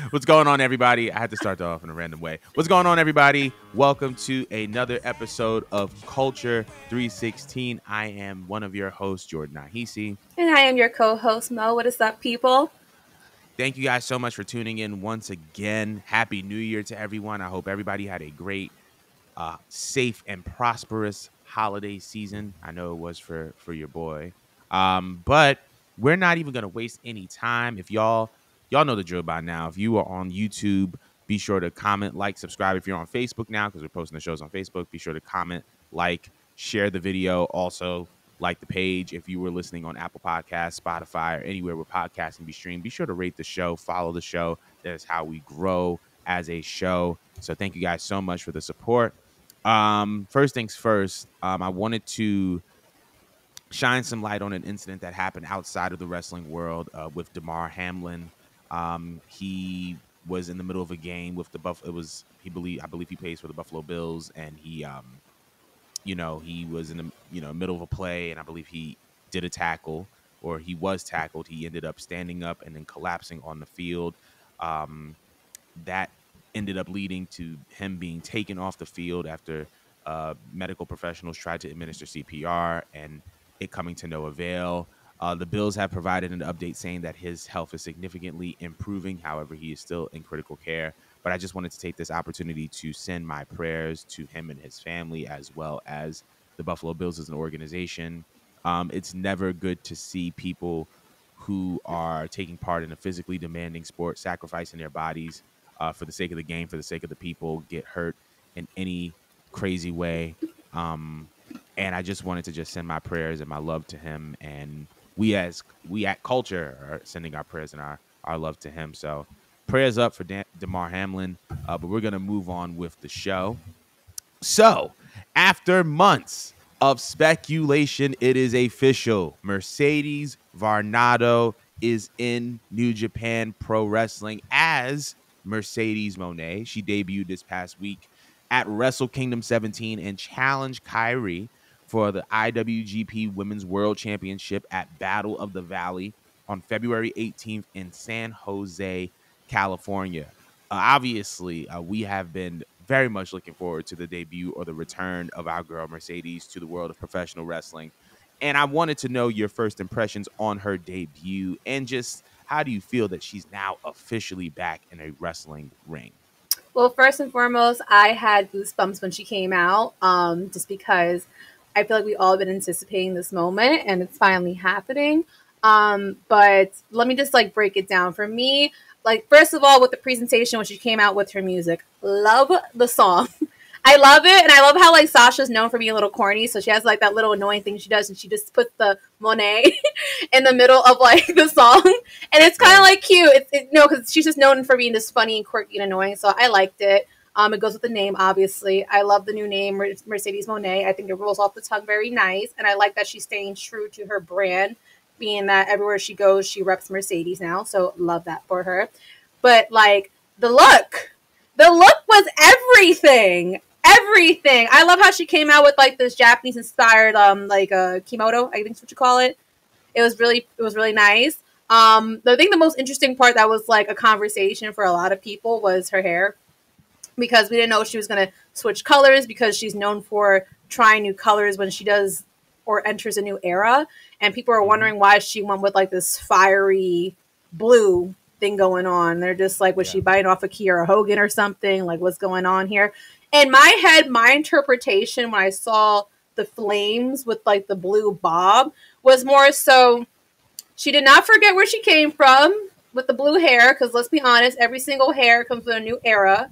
What's going on, everybody? I had to start that off in a random way. What's going on, everybody? Welcome to another episode of Culture 316. I am one of your hosts, Jordan Nahisi. And I am your co-host, Mo. What is up, people? Thank you guys so much for tuning in once again. Happy New Year to everyone. I hope everybody had a great, safe, and prosperous holiday season. I know it was for your boy. But we're not even gonna waste any time. If y'all know the drill by now. If you are on YouTube, be sure to comment, like, subscribe. If you're on Facebook now, because we're posting the shows on Facebook, be sure to comment, like, share the video. Also, like the page. If you were listening on Apple Podcasts, Spotify, or anywhere where podcasts can be streamed, be sure to rate the show, follow the show. That is how we grow as a show. So thank you guys so much for the support. First things first, I wanted to shine some light on an incident that happened outside of the wrestling world with Damar Hamlin. He was in the middle of a game with the Buff. It was I believe he plays for the Buffalo Bills, and he he was in the middle of a play, and I believe he did a tackle, or he was tackled. He ended up standing up and then collapsing on the field. That ended up leading to him being taken off the field after medical professionals tried to administer CPR, and it coming to no avail. The Bills have provided an update saying that his health is significantly improving. However, he is still in critical care. But I just wanted to take this opportunity to send my prayers to him and his family, as well as the Buffalo Bills as an organization. It's never good to see people who are taking part in a physically demanding sport, sacrificing their bodies for the sake of the game, for the sake of the people, get hurt in any crazy way. And I just wanted to just send my prayers and my love to him. And we at Culture are sending our prayers and our love to him. So prayers up for Damar Hamlin. But we're going to move on with the show. So after months of speculation, it is official. Mercedes Varnado is in New Japan Pro Wrestling as Mercedes Moné. She debuted this past week at Wrestle Kingdom 17 and challenged Kyrie for the IWGP Women's World Championship at Battle of the Valley on February 18th in San Jose, California. Obviously, we have been very much looking forward to the debut or the return of our girl Mercedes to the world of professional wrestling. And I wanted to know your first impressions on her debut, and just how do you feel that she's now officially back in a wrestling ring? Well, first and foremost, I had goosebumps when she came out, just because I feel like we all have been anticipating this moment, and it's finally happening. But let me just break it down. For me, first of all, with the presentation when she came out with her music, love the song. I love it, and I love how Sasha's known for being a little corny, so she has that little annoying thing she does, and she just puts the Monet in the middle of the song, and it's kind of cute. Because she's just known for being this funny and quirky and annoying, so I liked it. It goes with the name, obviously. I love the new name, Mercedes Moné. I think it rolls off the tongue very nice, and I like that she's staying true to her brand, being that everywhere she goes, she reps Mercedes now, so love that for her. But the look was everything. Everything. I love how she came out with this Japanese inspired kimono, I think that's what you call it. It was really nice. I think the most interesting part that was a conversation for a lot of people was her hair, because we didn't know she was going to switch colors, because she's known for trying new colors when she does or enters a new era, and people are wondering why she went with this fiery blue thing going on. They're just was she biting off a Kiera Hogan or something? What's going on here? In my head, my interpretation when I saw the flames with the blue bob was more so she did not forget where she came from with the blue hair, because let's be honest, every single hair comes with a new era.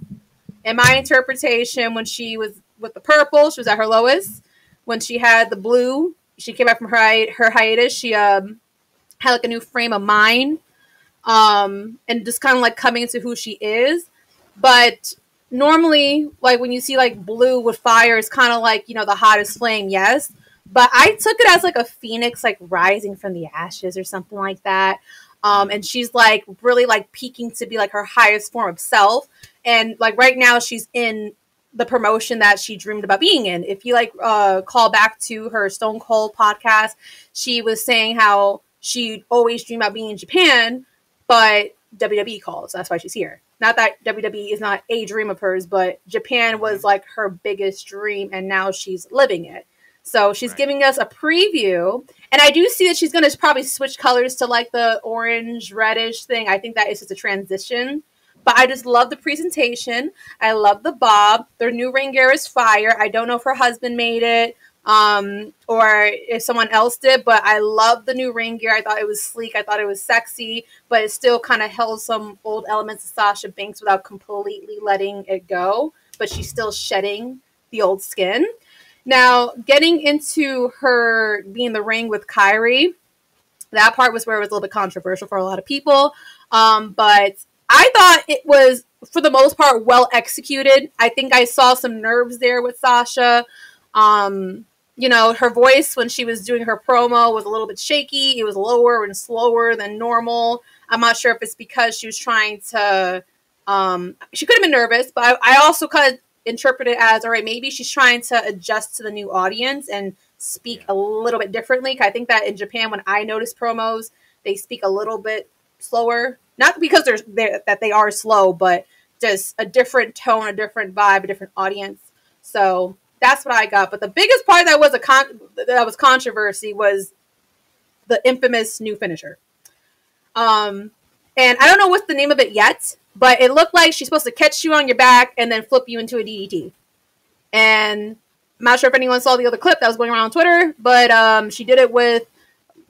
In my interpretation, when she was with the purple, she was at her lowest. When she had the blue, she came back from her hiatus. She had a new frame of mind, and just kind of coming into who she is. But normally, when you see blue with fire, it's kind of the hottest flame, yes. But I took it as a phoenix rising from the ashes or something like that. And she's really peaking to be her highest form of self. And right now she's in the promotion that she dreamed about being in. If you call back to her Stone Cold podcast, she was saying how she always dreamed about being in Japan, but WWE calls. That's why she's here. Not that WWE is not a dream of hers, but Japan Mm-hmm. was like her biggest dream, and now she's living it. So she's Right. giving us a preview, and I do see that she's going to probably switch colors to like the orange reddish thing. I think that is just a transition. But I just love the presentation. I love the bob. Their new ring gear is fire. I don't know if her husband made it or if someone else did, but I love the new ring gear. I thought it was sleek. I thought it was sexy, but it still kind of held some old elements of Sasha Banks without completely letting it go. But she's still shedding the old skin. Now, getting into her being in the ring with Kyrie, that part was where it was a little bit controversial for a lot of people. But I thought it was, for the most part, well executed. I think I saw some nerves there with Sasha. Um, her voice when she was doing her promo was a little bit shaky. It was lower and slower than normal. I'm not sure if it's because she was trying to. She could have been nervous, but I also kind of interpret it as, all right, maybe she's trying to adjust to the new audience and speak Yeah. a little bit differently. I think that in Japan, when I notice promos, they speak a little bit slower. Not because that they are slow, but just a different tone, a different vibe, a different audience. So that's what I got. But the biggest part that was controversy was the infamous new finisher. Um, and I don't know what's the name of it yet, but it looked like she's supposed to catch you on your back and then flip you into a DDT. And I'm not sure if anyone saw the other clip that was going around on Twitter, but she did it with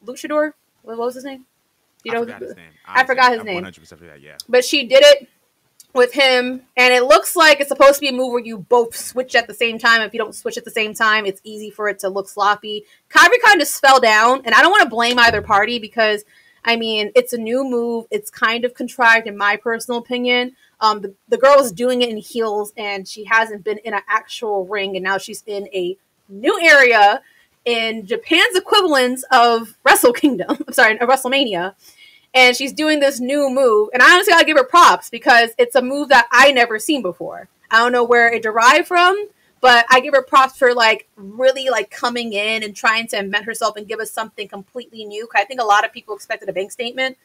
Luchador. What was his name? You I know, forgot his name. I Honestly, forgot his I'm name. 100% for that. Yeah. But she did it with him, and it looks like it's supposed to be a move where you both switch at the same time. If you don't switch at the same time, it's easy for it to look sloppy. Kyrie kind of fell down, and I don't want to blame either party because, I mean, it's a new move. It's kind of contrived, in my personal opinion. The girl is doing it in heels, and she hasn't been in an actual ring, and now she's in a new area in Japan's equivalent of Wrestle Kingdom. I'm sorry, WrestleMania, and she's doing this new move. And I honestly gotta give her props because it's a move that I never seen before. I don't know where it derived from, but I give her props for like really like coming in and trying to invent herself and give us something completely new. I think a lot of people expected a bank statement.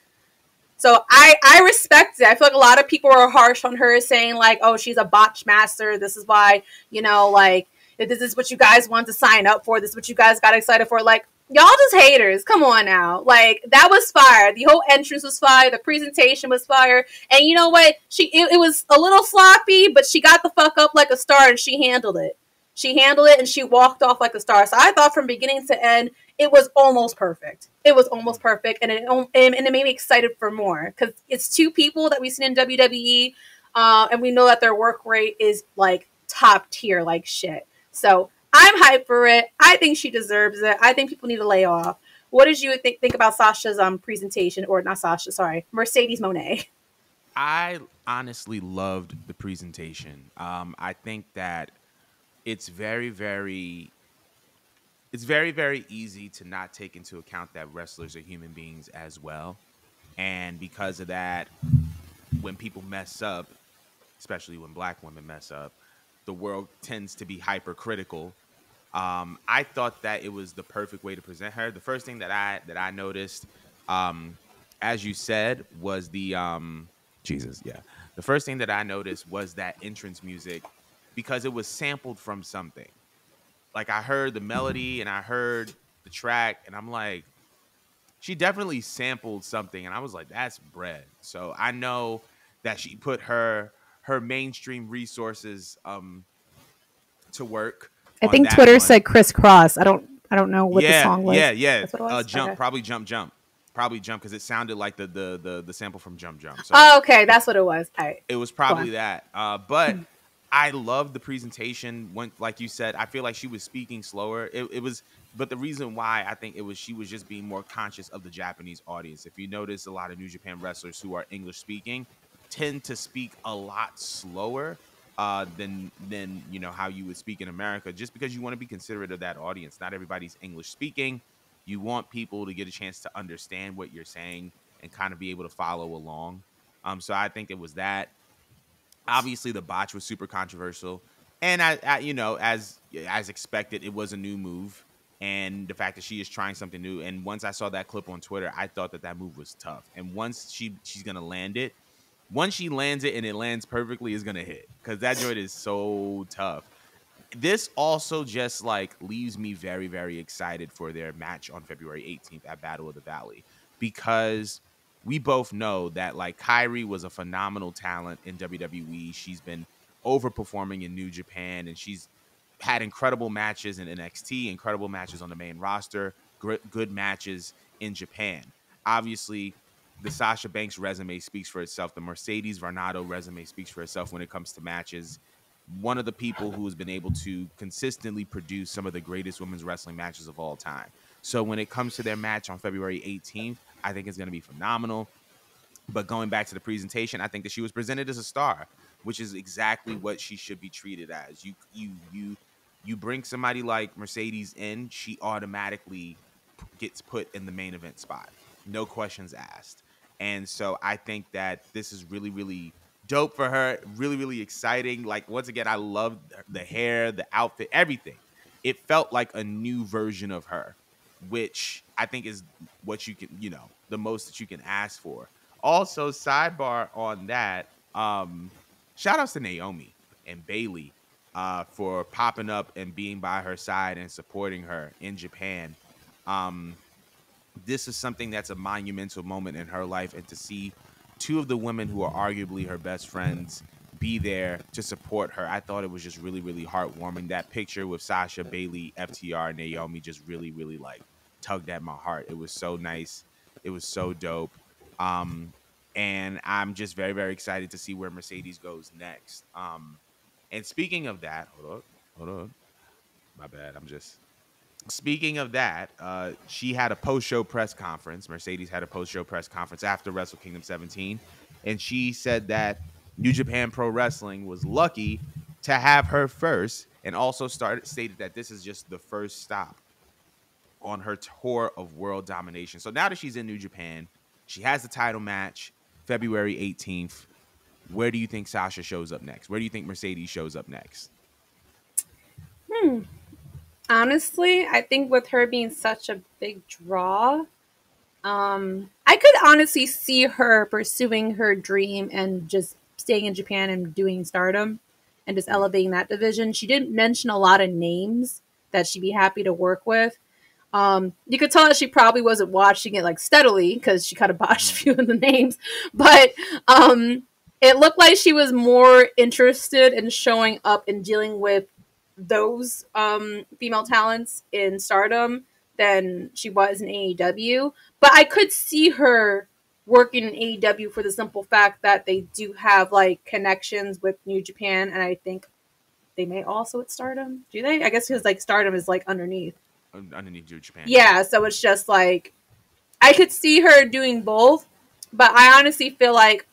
So I respect it. I feel like a lot of people are harsh on her, saying like, oh, she's a botch master. This is why, like, if this is what you guys want to sign up for. This is what you guys got excited for. Like, y'all just haters. Come on now. Like, that was fire. The whole entrance was fire. The presentation was fire. And you know what? It was a little sloppy, but she got the fuck up like a star and she handled it. She handled it and she walked off like a star. So I thought from beginning to end, it was almost perfect. It was almost perfect, and it made me excited for more because it's two people that we've seen in WWE, and we know that their work rate is like top tier, like shit. So I'm hyped for it. I think she deserves it. I think people need to lay off. What did you think about Sasha's presentation, or not Sasha? Sorry, Mercedes Moné. I honestly loved the presentation. I think that it's very, very very easy to not take into account that wrestlers are human beings as well. And because of that, when people mess up, especially when black women mess up, the world tends to be hypercritical. I thought that it was the perfect way to present her. The first thing that I noticed, um, as you said, was the Jesus, yeah. The first thing that I noticed was that entrance music because it was sampled from something. Like I heard the melody and I heard the track, and I'm like, she definitely sampled something, and I was like, that's bread. So I know that she put her mainstream resources to work I on think that Twitter one. said crisscross. I don't know what the Yeah, song yeah, was. yeah. That's what it was. Jump, Okay. probably jump because it sounded like the sample from Jump Jump. So Oh, okay, it, that's what it was. All right, it was go probably on. that. But I love the presentation. When, like you said, I feel like she was speaking slower. It was, but the reason why I think it was she was just being more conscious of the Japanese audience. If you notice, a lot of New Japan wrestlers who are English speaking tend to speak a lot slower than how you would speak in America, just because you want to be considerate of that audience. Not everybody's English speaking. You want people to get a chance to understand what you're saying and kind of be able to follow along. So I think it was that. Obviously, the botch was super controversial, and as expected, it was a new move. and the fact that she is trying something new. And once I saw that clip on Twitter, I thought that that move was tough. And once she's gonna land it, once she lands it and it lands perfectly, is gonna hit because that joint is so tough. This also just like leaves me very, very excited for their match on February 18th at Battle of the Valley, because we both know that like Kyrie was a phenomenal talent in WWE. She's been overperforming in New Japan, and she's had incredible matches in NXT, incredible matches on the main roster, good matches in Japan. Obviously, the Sasha Banks resume speaks for itself. The Mercedes Varnado resume speaks for itself when it comes to matches. One of the people who has been able to consistently produce some of the greatest women's wrestling matches of all time. So when it comes to their match on February 18th, I think it's going to be phenomenal. But going back to the presentation, I think that she was presented as a star, which is exactly what she should be treated as. You bring somebody like Mercedes in, she automatically gets put in the main event spot. No questions asked. And so I think that this is really, really dope for her. Really, really exciting. Like, once again, I love the hair, the outfit, everything. It felt like a new version of her, which I think is what you can, the most that you can ask for. Also, sidebar on that, shout outs to Naomi and Bailey for popping up and being by her side and supporting her in Japan. Um, this is something that's a monumental moment in her life, and to see two of the women who are arguably her best friends be there to support her, I thought it was just really, really heartwarming. That picture with Sasha, Bailey, FTR, and Naomi just really, really like tugged at my heart. It was so nice. It was so dope. Um, and I'm just very, very excited to see where Mercedes goes next. And speaking of that, hold on, my bad. I'm just speaking of that, she had a post-show press conference. Mercedes had a post-show press conference after Wrestle Kingdom 17, and she said that New Japan Pro Wrestling was lucky to have her first, and also stated that this is just the first stop on her tour of world domination. So now that she's in New Japan, she has the title match February 18th. Where do you think Sasha shows up next? Where do you think Mercedes shows up next? Hmm. Honestly, I think with her being such a big draw, I could honestly see her pursuing her dream and just staying in Japan and doing Stardom and just Mm, elevating that division. She didn't mention a lot of names that she'd be happy to work with. You could tell that she probably wasn't watching it like steadily because she kind of botched a mhm, few of the names, but it looked like she was more interested in showing up and dealing with those female talents in Stardom than she was in AEW. But I could see her working in AEW for the simple fact that they do have like connections with New Japan, and I think they may also at Stardom. Do they? I guess because okay. like Stardom is like underneath. Underneath New Japan, yeah. Yeah, so it's just like I could see her doing both, but I honestly feel like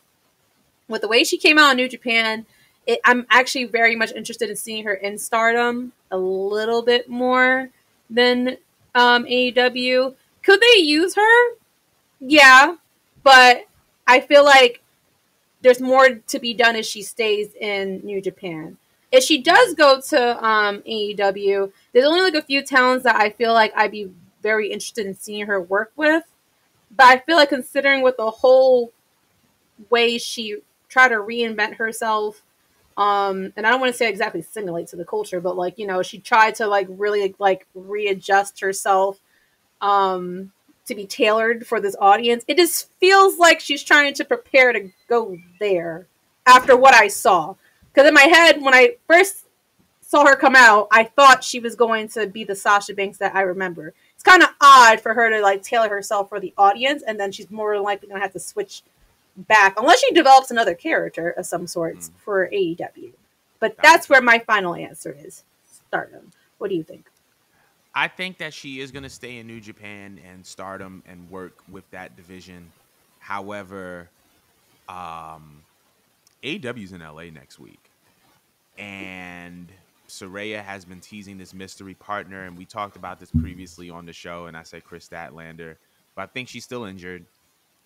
with the way she came out in New Japan, I'm actually very much interested in seeing her in Stardom a little bit more than AEW. Could they use her? Yeah, but I feel like there's more to be done if she stays in New Japan. If she does Mhm. go to AEW, there's only like a few talents that I feel like I'd be very interested in seeing her work with. But I feel like considering with the whole way she tried to reinvent herself, and I don't want to say exactly simulate to the culture, but like she tried to like really like readjust herself to be tailored for this audience. It just feels like she's trying to prepare to go there after what I saw. Because in my head, when I first saw her come out, I thought she was going to be the Sasha Banks that I remember. It's kind of odd for her to like tailor herself for the audience, and then she's more likely going to have to switch back unless she develops another character of some sorts Mm. for AEW. But That that's makes where sense. my final answer is Stardom. What do you think? I think that she is going to stay in New Japan and Stardom and work with that division. However, AEW's in LA next week, and Soraya has been teasing this mystery partner, and we talked about this previously on the show, and I said Chris Statlander, but I think she's still injured.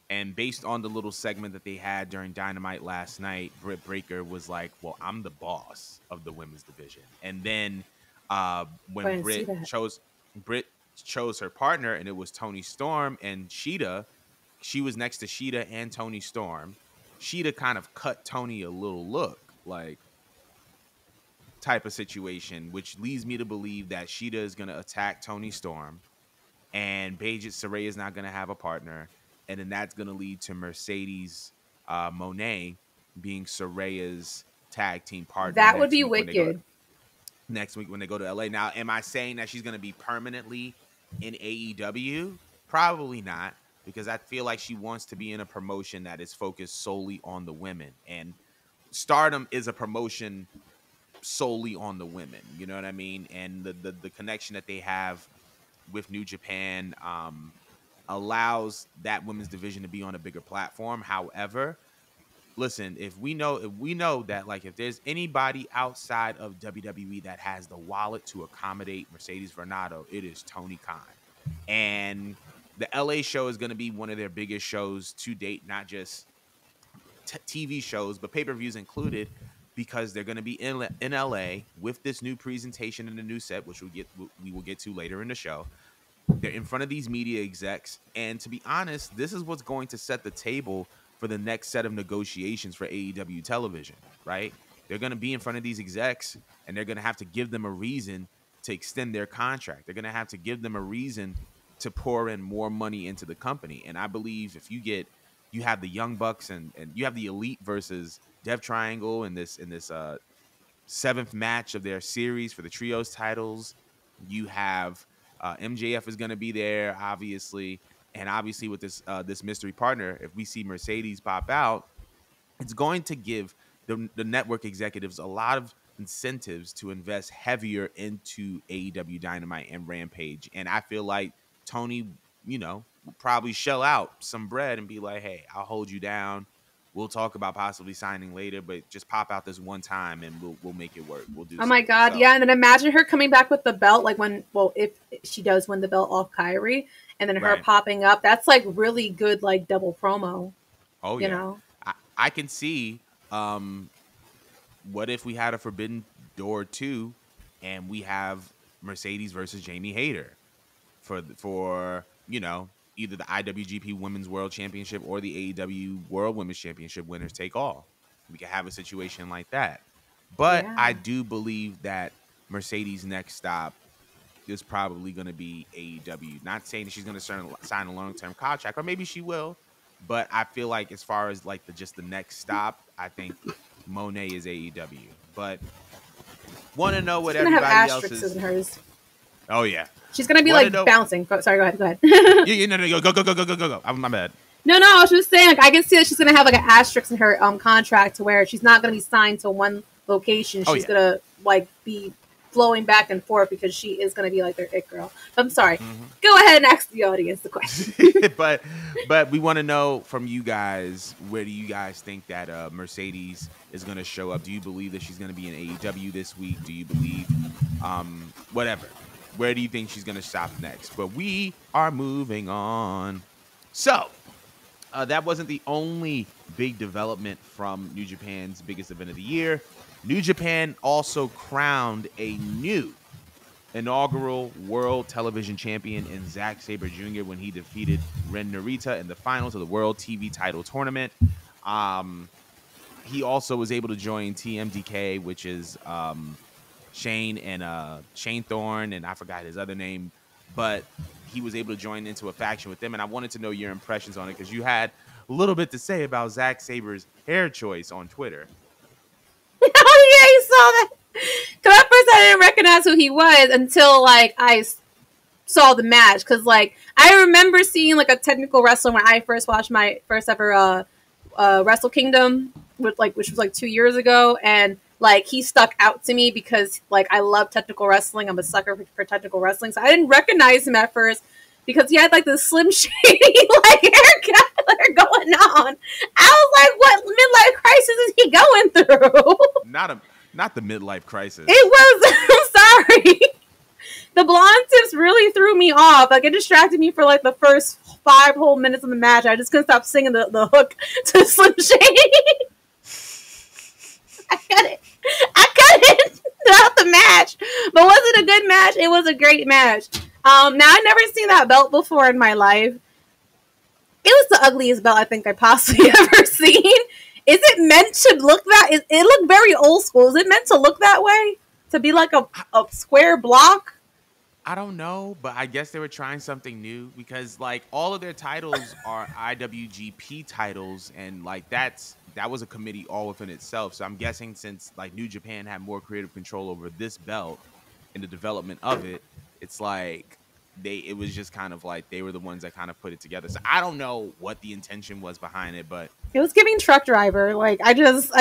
And based on the little segment that they had during Dynamite last night, Britt Baker was like, "Well, I'm the boss of the women's division." And then I when didn't see Britt that. chose Britt chose her partner, and it was Toni Storm and Sheeta. She was next to Sheeta and Toni Storm. Sheeta kind of cut Toni a little look, like type of situation, which leads me to believe that Sheeta is going to attack Toni Storm, and Paige Saraya is not going to have a partner, and then that's going to lead to Mercedes Moné being Saraya's tag team partner That would next be week wicked. when they go to LA. Now, am I saying that she's going to be permanently in AEW? Probably not, because I feel like she wants to be in a promotion that is focused solely on the women, and Stardom is a promotion solely on the women. You know what I mean? And the connection that they have with New Japan allows that women's division to be on a bigger platform. However, listen, if we know that, like, if there's anybody outside of WWE that has the wallet to accommodate Mercedes Varnado, it is Tony Khan. And the LA show is going to be one of their biggest shows to date, not just TV shows, but pay-per-views included, because they're going to be in LA with this new presentation and a new set, which we will get to later in the show. They're in front of these media execs, and to be honest, this is what's going to set the table for the next set of negotiations for AEW television, right? They're going to be in front of these execs, and they're going to have to give them a reason to extend their contract. They're going to have to give them a reason to pour in more money into the company. And I believe if you have the Young Bucks and you have the Elite versus Death Triangle in this seventh match of their series for the trios titles. You have MJF is going to be there, obviously, and obviously with this mystery partner, if we see Mercedes pop out, it's going to give the network executives a lot of incentives to invest heavier into AEW Dynamite and Rampage. And I feel like Tony, will probably shell out some bread and be like, hey, I'll hold you down. We'll talk about possibly signing later, but just pop out this one time and we'll make it work. We'll do. Oh my God, so. Yeah, and then imagine her coming back with the belt, like if she does win the belt off Kyrie, and then her popping up. That's like really good, like double promo. Oh yeah, I can see. What if we had a Forbidden Door 2, and we have Mercedes versus Jamie Hayter for either the IWGP Women's World Championship or the AEW World Women's Championship, winners take all. We could have a situation like that. But I do believe that Mercedes' next stop is probably going to be AEW. Not saying that she's going to sign a long-term contract, or maybe she will. But I feel like as far as like just the next stop, I think Monet is AEW. But want to know what everybody else is. In hers. Oh yeah. She's gonna be bouncing. Sorry, go ahead. No, go. My bad. No, I was just saying, like, I can see that she's gonna have like an asterisk in her contract to where she's not gonna be signed to one location. She's gonna like be flowing back and forth because she is gonna be like their it girl. But I'm sorry. Go ahead and ask the audience the question. but we want to know from you guys, where do you guys think that Mercedes is gonna show up? Do you believe that she's gonna be in AEW this week? Do you believe whatever? Where do you think she's going to stop next? But we are moving on. So, that wasn't the only big development from New Japan's biggest event of the year. New Japan also crowned a new inaugural World Television Champion in Zack Sabre Jr. when he defeated Ren Narita in the finals of the World TV Title Tournament. He also was able to join TMDK, which is... Shane Thorne, and I forgot his other name, but he was able to join into a faction with them. And I wanted to know your impressions on it, because you had a little bit to say about Zack Sabre's hair choice on Twitter. Oh yeah, you saw that. Because at first I didn't recognize who he was until like I saw the match. Because like I remember seeing like a technical wrestler when I first watched my first ever Wrestle Kingdom, which was like 2 years ago, and like he stuck out to me because like I love technical wrestling. I'm a sucker for technical wrestling, so I didn't recognize him at first because he had like this slim shady like haircut going on. I was like, what midlife crisis is he going through? Not the midlife crisis. It was. I'm sorry. The blonde tips really threw me off. Like it distracted me for like the first 5 whole minutes of the match. I just couldn't stop singing the hook to Slim Shady. I cut it throughout the match. But was it a good match? It was a great match. Now I never seen that belt before in my life. It was the ugliest belt I think I possibly ever seen. Is it meant to look that? It looked very old school. Is it meant to look that way? To be like a square block? I don't know, but I guess they were trying something new because like all of their titles are IWGP titles, and like that was a committee all within itself. So I'm guessing since like New Japan had more creative control over this belt and the development of it, it's like it was just kind of like they were the ones that kind of put it together. So I don't know what the intention was behind it, but It was giving truck driver. Like I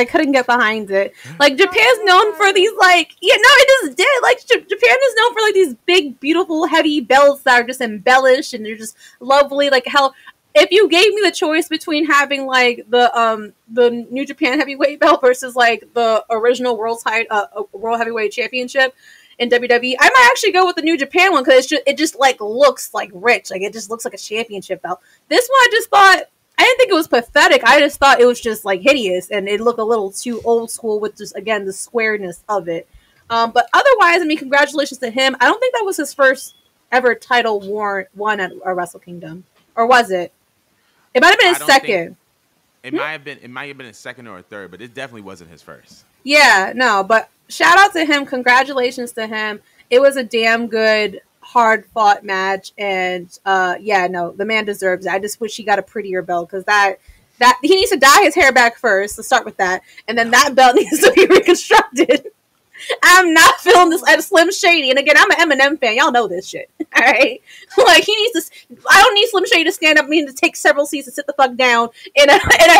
couldn't get behind it. Like Japan's known for these like no, it just did. Like Japan is known for like these big, beautiful, heavy belts that are just embellished and they're just lovely. Like hell, if you gave me the choice between having like the New Japan heavyweight belt versus like the original world heavyweight championship in WWE, I might actually go with the New Japan one because it just like looks like rich. Like it just looks like a championship belt. This one I just thought. I didn't think it was pathetic. I just thought it was just like hideous, and it looked a little too old school with just again the squareness of it. But otherwise, I mean, congratulations to him. I don't think that was his first ever title won at Wrestle Kingdom, or was it? It might have been his second. It might have been his second or a third, but it definitely wasn't his first. Yeah, no, but shout out to him. Congratulations to him. It was a damn good, hard fought match, and the man deserves it. I just wish he got a prettier belt because that he needs to dye his hair back first. Let's start with that, and then that belt needs to be reconstructed. I'm not feeling this at Slim Shady, and again, I'm an Eminem fan. Y'all know this shit, all right? Like he needs to. I don't need Slim Shady to stand up. I need to take several seats and sit the fuck down in a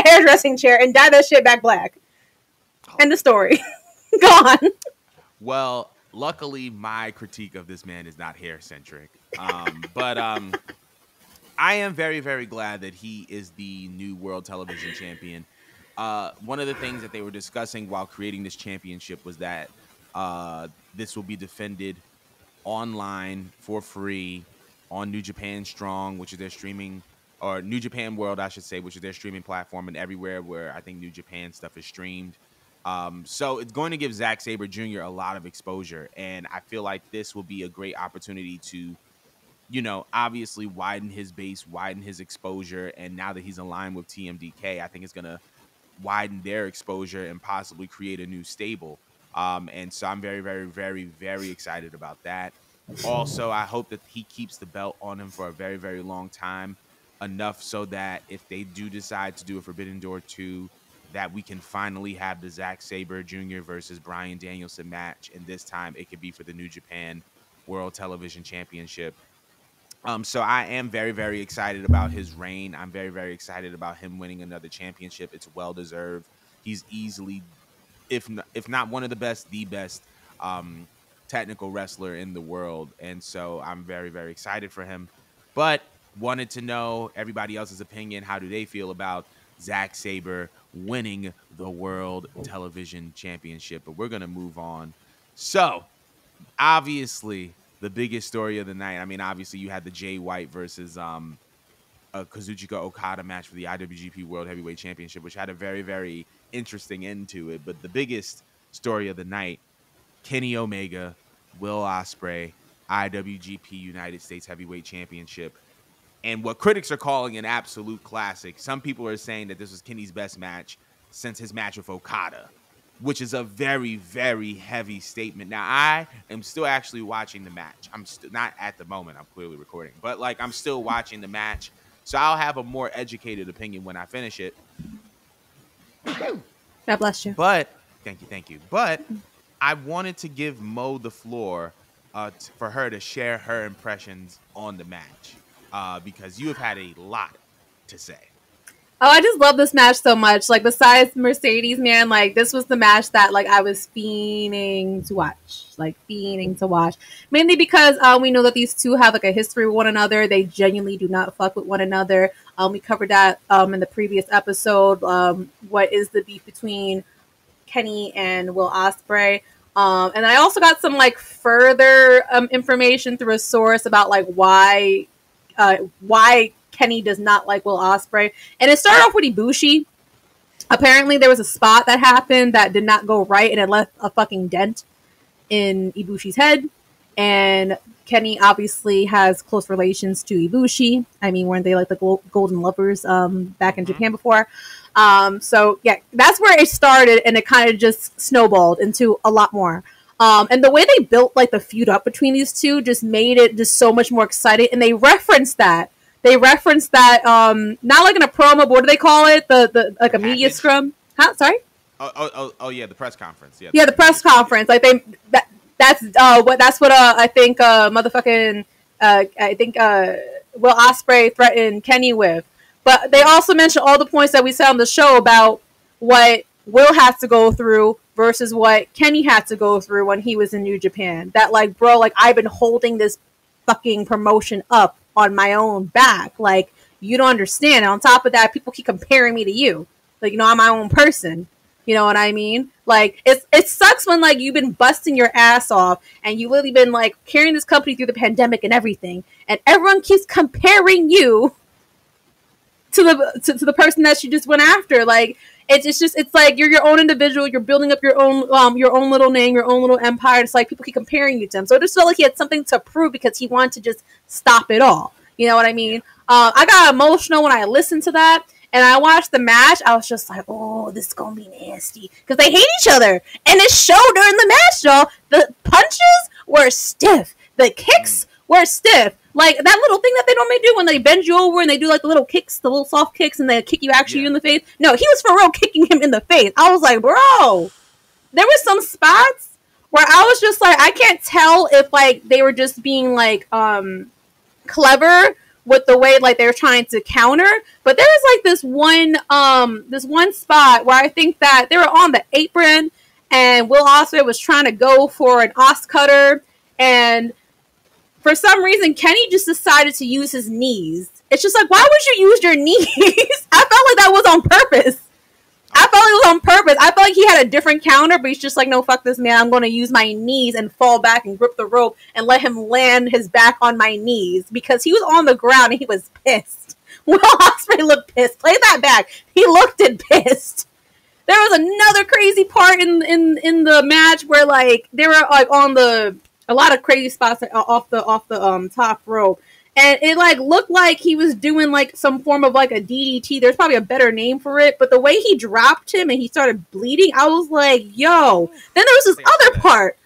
hairdressing chair and dye that shit back black. End of story. Go on. Well, luckily, my critique of this man is not hair centric, but I am very, very glad that he is the new world television champion. One of the things that they were discussing while creating this championship was that this will be defended online for free on New Japan Strong, which is their streaming, or New Japan World, I should say, which is their streaming platform, and everywhere where I think New Japan stuff is streamed. So it's going to give Zack Sabre Jr. a lot of exposure, and I feel like this will be a great opportunity to, obviously widen his base, widen his exposure, and now that he's aligned with TMDK, I think it's going to widen their exposure and possibly create a new stable. And so I'm very, very, very, very excited about that. Also, I hope that he keeps the belt on him for a very, very long time, enough so that if they do decide to do a Forbidden Door 2, that we can finally have the Zack Sabre Jr. versus Bryan Danielson match, and this time it could be for the New Japan World Television Championship. So I am very, very excited about his reign. I'm very, very excited about him winning another championship. It's well deserved. He's easily, if not one of the best technical wrestler in the world, and so I'm very, very excited for him. But wanted to know everybody else's opinion. How do they feel about Zack Sabre winning the World Television Championship? But we're going to move on. So, obviously, the biggest story of the night, I mean, obviously, you had the Jay White versus Kazuchika Okada match for the IWGP World Heavyweight Championship, which had a very, very interesting end to it. But the biggest story of the night, Kenny Omega, Will Ospreay, IWGP United States Heavyweight Championship, and what critics are calling an absolute classic. Some people are saying that this was Kenny's best match since his match with Okada, which is a very, very heavy statement. Now, I am still actually watching the match. I'm not at the moment. I'm clearly recording. But, like, I'm still watching the match. So I'll have a more educated opinion when I finish it. God bless you. But, thank you. But I wanted to give Mo the floor for her to share her impressions on the match. Because you have had a lot to say. Oh, I just love this match so much. Like, besides Mercedes, man, like, this was the match that, like, I was fiending to watch. Like, fiending to watch. Mainly because we know that these two have, like, a history with one another. They genuinely do not fuck with one another. We covered that in the previous episode. What is the beef between Kenny and Will Ospreay? And I also got some, like, further information through a source about, like, why Kenny does not like Will Ospreay. And it started off with Ibushi. Apparently there was a spot that happened that did not go right, and it left a fucking dent in Ibushi's head. and Kenny obviously has close relations to Ibushi. I mean, weren't they like the golden lovers back in Mm-hmm. Japan before? So yeah, that's where it started, and it kind of just snowballed into a lot more. And the way they built like the feud up between these two just made it just so much more exciting. And they referenced that. Not like in a promo, but what do they call it? The like a media Package? scrum. Huh? Sorry. Oh, yeah, the press conference. Yeah, Yeah, the press conference. Like that's what I think motherfucking I think Will Ospreay threatened Kenny with. But they also mentioned all the points that we said on the show about what Will has to go through versus what Kenny had to go through when he was in New Japan. That like, bro, like I've been holding this fucking promotion up on my own back. Like you don't understand. And on top of that, people keep comparing me to you. Like, you know, I'm my own person. You know what I mean? Like it sucks when like you've been busting your ass off and you literally been like carrying this company through the pandemic and everything, and everyone keeps comparing you to the person that you just went after. Like it's like you're your own individual. You're building up your own little name, your own little empire. It's like people keep comparing you to him. So it just felt like he had something to prove because he wanted to just stop it all. You know what I mean? I got emotional when I listened to that. And I watched the match. I was just like, oh, this is going to be nasty. Because they hate each other. And it showed during the match, y'all. The punches were stiff. The kicks were stiff. Like, that little thing that they normally do when they bend you over and they do, like, the little kicks, the little soft kicks, and they kick you in the face. No, he was for real kicking him in the face. I was like, bro. There were some spots where I was just like, I can't tell if, like, they were just being, like, clever with the way like they're trying to counter, but there was like this one spot where I think that they were on the apron and Will Ospreay was trying to go for an os cutter, and for some reason Kenny just decided to use his knees. It's just like, why would you use your knees? I felt like that was on purpose. I felt like he had a different counter, but he's just like, no, fuck this, man. I'm going to use my knees and fall back and grip the rope and let him land his back on my knees because he was on the ground and he was pissed. Will Ospreay looked pissed. Play that back. He looked pissed. There was another crazy part in the match where like they were like on a lot of crazy spots off the top rope. And it like looked like he was doing like some form of like a DDT. There's probably a better name for it, but the way he dropped him and he started bleeding, I was like, "Yo!" Then there was this other part.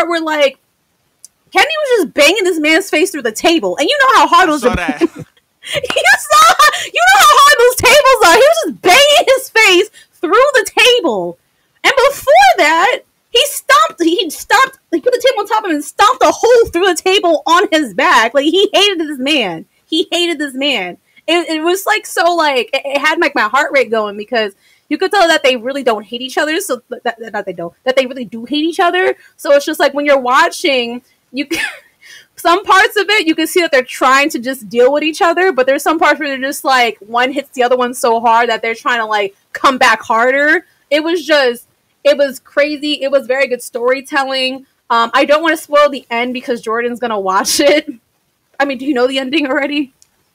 Where like Kenny was just banging this man's face through the table, and you know how hard those. You know how hard those tables are. He was just banging his face through the table, and before that. He put the table on top of him and stomped a hole through the table on his back. Like, he hated this man. It was like, so like, it had like my heart rate going because you could tell that they really don't hate each other. So that they really do hate each other. So it's just like when you're watching, some parts of it, you can see that they're trying to just deal with each other, but there's some parts where they're just like, one hits the other one so hard that they're trying to like come back harder. It was crazy. It was very good storytelling. I don't want to spoil the end because Jordan's going to watch it. I mean, do you know the ending already?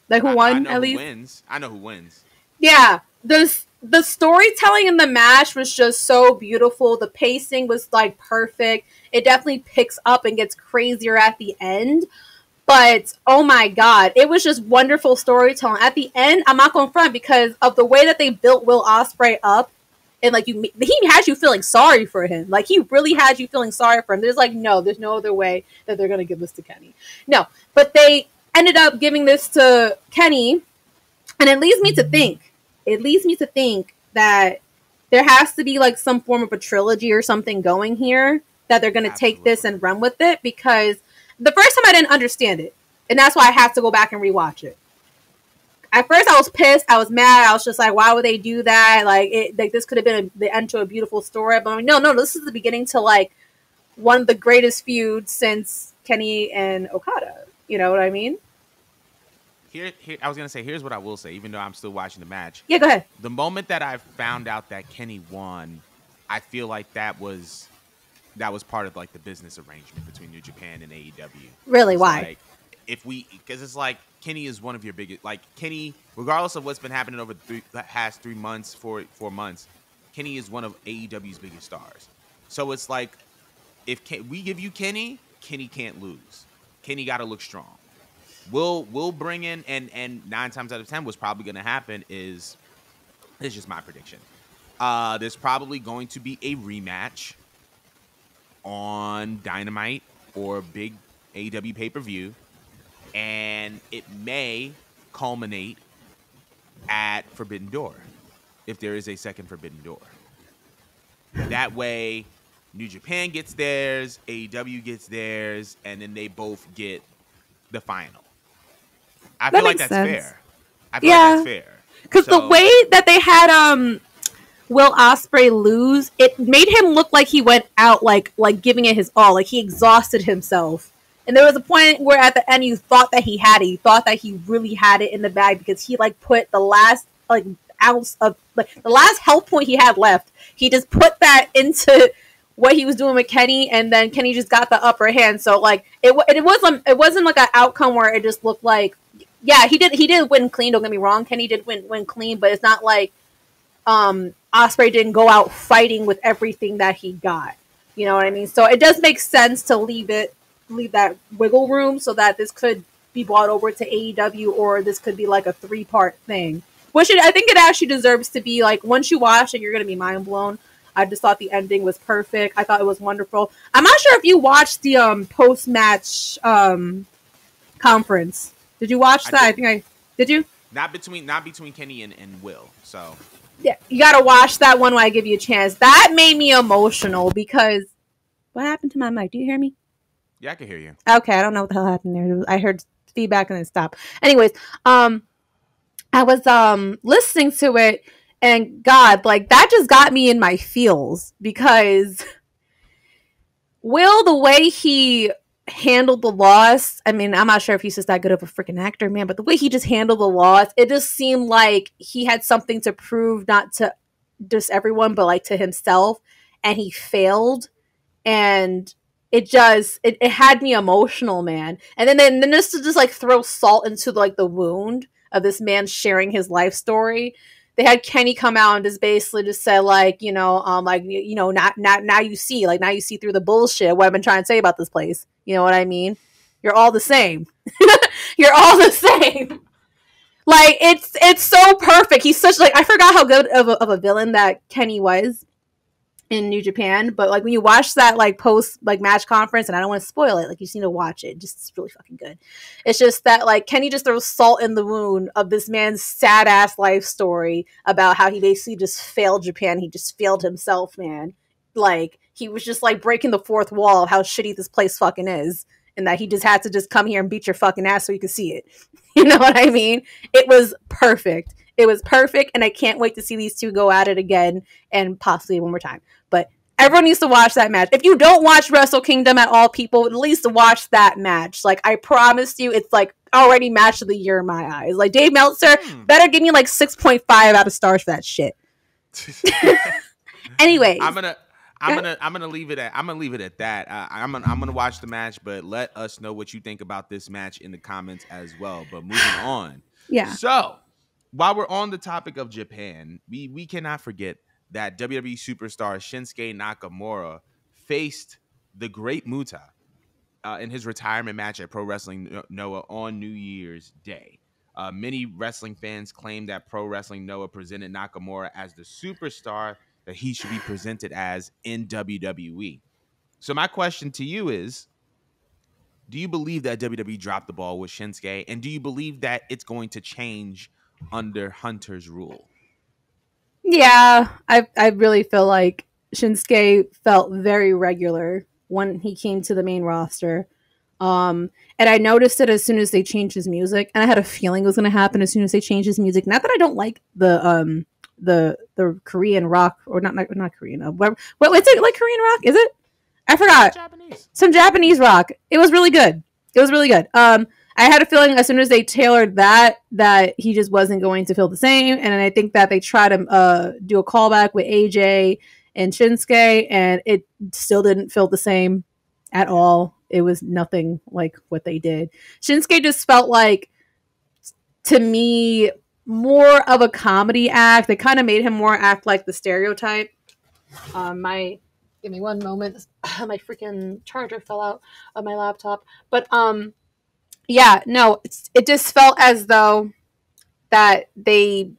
Like who won, at least? I know who wins. Yeah. The storytelling in the match was just so beautiful. The pacing was like perfect. It definitely picks up and gets crazier at the end. But, oh my God, it was just wonderful storytelling. At the end, I'm not going to front because of the way that they built Will Ospreay up. And like he has you feeling sorry for him. Like he really has you feeling sorry for him. There's no other way that they're gonna give this to Kenny. No, but they ended up giving this to Kenny, and it leads me to think that there has to be like some form of a trilogy or something going here that they're gonna take this and run with it because the first time I didn't understand it, and that's why I have to go back and rewatch it. At first, I was pissed. I was mad. I was just like, "Why would they do that? Like this could have been the end to a beautiful story." But I'm like, no, this is the beginning to like one of the greatest feuds since Kenny and Okada. You know what I mean? Here, I was gonna say, here's what I will say. Even though I'm still watching the match, yeah, go ahead. The moment that I found out that Kenny won, I feel like that was part of like the business arrangement between New Japan and AEW. Really? Why? Like, because it's like. Kenny is one of your biggest, like Kenny, regardless of what's been happening over the past 3 months, 4 months, Kenny is one of AEW's biggest stars. So it's like, if we give you Kenny Kenny can't lose. Kenny got to look strong. We'll bring in, and 9 times out of 10, what's probably going to happen is, it's just my prediction. There's probably going to be a rematch on Dynamite or big AEW pay-per-view, and it may culminate at Forbidden Door, if there is a second Forbidden Door. That way, New Japan gets theirs, AEW gets theirs, and then they both get the final. I That feel like makes that's sense. fair. I feel like Yeah, that's fair. because the way that they had Will Ospreay lose, it made him look like he went out like giving it his all, like he exhausted himself. And there was a point where at the end you thought that he had it, you thought that he really had it in the bag because he like put the last like ounce of like the last health point he had left. He just put that into what he was doing with Kenny, and then Kenny just got the upper hand. So like it wasn't like an outcome where it just looked like, yeah, he did win clean. Don't get me wrong, Kenny did win clean, but it's not like Ospreay didn't go out fighting with everything that he got. You know what I mean? So it does make sense to leave that wiggle room so that this could be brought over to AEW, or this could be like a 3-part thing. Which I think it actually deserves to be. Like, once you watch it, you're going to be mind blown. I just thought the ending was perfect. I thought it was wonderful. I'm not sure if you watched the post-match conference. Did you watch that? I think did you? Not between Kenny and Will. So yeah, you got to watch that one when I give you a chance. That made me emotional because what happened to my mic? Do you hear me? Yeah, I can hear you. Okay, I don't know what the hell happened there. I heard feedback and then stopped. Anyways, I was listening to it, and God, like, that just got me in my feels because Will, the way he handled the loss, I mean, I'm not sure if he's just that good of a freaking actor, man, but the way he just handled the loss, it just seemed like he had something to prove, not to just everyone, but like to himself, and he failed, and it had me emotional, man. And then this to just like throw salt into like the wound of this man sharing his life story. They had Kenny come out and just basically just say like, now you see, like, now you see through the bullshit what I've been trying to say about this place. You know what I mean? You're all the same. You're all the same. Like, it's so perfect. He's such like, I forgot how good of a villain that Kenny was in New Japan, but like when you watch that like post like match conference, and I don't want to spoil it, like you just need to watch it, just it's really fucking good. It's just that like Kenny just throws salt in the wound of this man's sad ass life story about how he basically just failed Japan. He just failed himself, man. Like he was just like breaking the fourth wall of how shitty this place fucking is, and that he just had to just come here and beat your fucking ass so you could see it. You know what I mean? It was perfect. It was perfect, and I can't wait to see these two go at it again, and possibly one more time. But everyone needs to watch that match. If you don't watch Wrestle Kingdom at all, people, at least watch that match. Like, I promise you, it's like already match of the year in my eyes. Like, Dave Meltzer better give me like 6.5 out of stars for that shit. Anyways, I'm gonna leave it at that. I'm gonna watch the match, but let us know what you think about this match in the comments as well. But moving on, yeah. So while we're on the topic of Japan, we cannot forget that WWE superstar Shinsuke Nakamura faced the Great Muta in his retirement match at Pro Wrestling Noah on New Year's Day. Many wrestling fans claim that Pro Wrestling Noah presented Nakamura as the superstar that he should be presented as in WWE. So my question to you is, do you believe that WWE dropped the ball with Shinsuke, and do you believe that it's going to change under Hunter's rule? Yeah, I really feel like Shinsuke felt very regular when he came to the main roster. And I noticed it as soon as they changed his music, and I had a feeling it was going to happen as soon as they changed his music. Not that I don't like the Korean rock, or not Korean. What is it, like Korean rock? Is it? I forgot. Some Japanese rock. It was really good. I had a feeling as soon as they tailored that he just wasn't going to feel the same, and I think that they tried to do a callback with AJ and Shinsuke, and it still didn't feel the same at all. It was nothing like what they did. Shinsuke just felt like, to me, more of a comedy act. They kind of made him more act like the stereotype. My Give me one moment. My freaking charger fell out of my laptop. But yeah, no, it just felt as though that they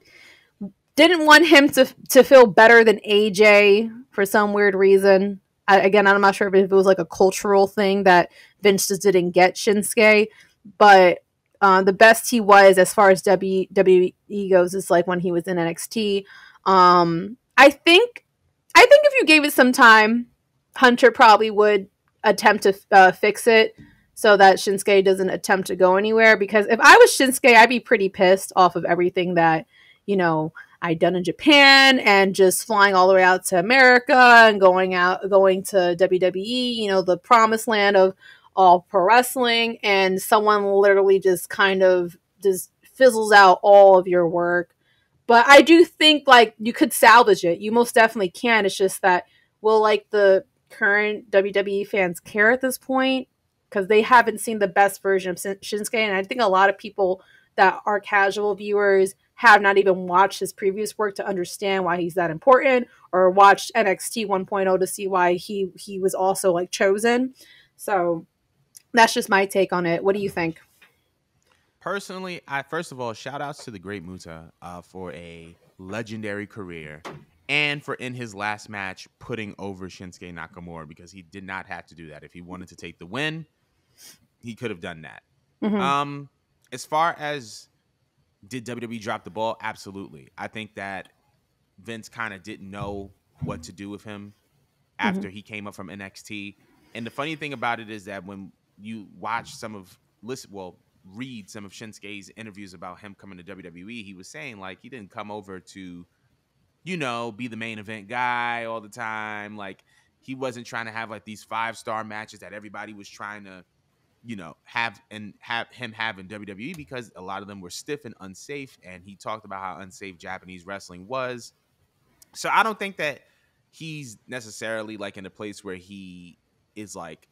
didn't want him to feel better than AJ for some weird reason. Again, I'm not sure if it was like a cultural thing that Vince just didn't get Shinsuke, but the best he was as far as WWE goes is like when he was in NXT. I think if you gave it some time, Hunter probably would attempt to fix it so that Shinsuke doesn't attempt to go anywhere. Because if I was Shinsuke, I'd be pretty pissed off of everything that you know I'd done in Japan and just flying all the way out to America and going to WWE, the promised land of all pro wrestling, and someone literally just kind of just fizzles out all of your work. But I do think like you could salvage it. You most definitely can. It's just that will like the current WWE fans care at this point because they haven't seen the best version of Shinsuke, and I think a lot of people that are casual viewers have not even watched his previous work to understand why he's that important, or watched NXT 1.0 to see why he was also like chosen. So that's just my take on it. What do you think? Personally, I first of all shout outs to the Great Muta for a legendary career and for in his last match putting over Shinsuke Nakamura because he did not have to do that. If he wanted to take the win, he could have done that. Mm-hmm. Um, as far as did WWE drop the ball? Absolutely. I think that Vince kind of didn't know what to do with him Mm-hmm. after he came up from NXT. And the funny thing about it is that when you watch read some of Shinsuke's interviews about him coming to WWE, he was saying like he didn't come over to, be the main event guy all the time. Like he wasn't trying to have like these 5-star matches that everybody was trying to, have him have in WWE because a lot of them were stiff and unsafe. And he talked about how unsafe Japanese wrestling was. So I don't think that he's necessarily like in a place where he is like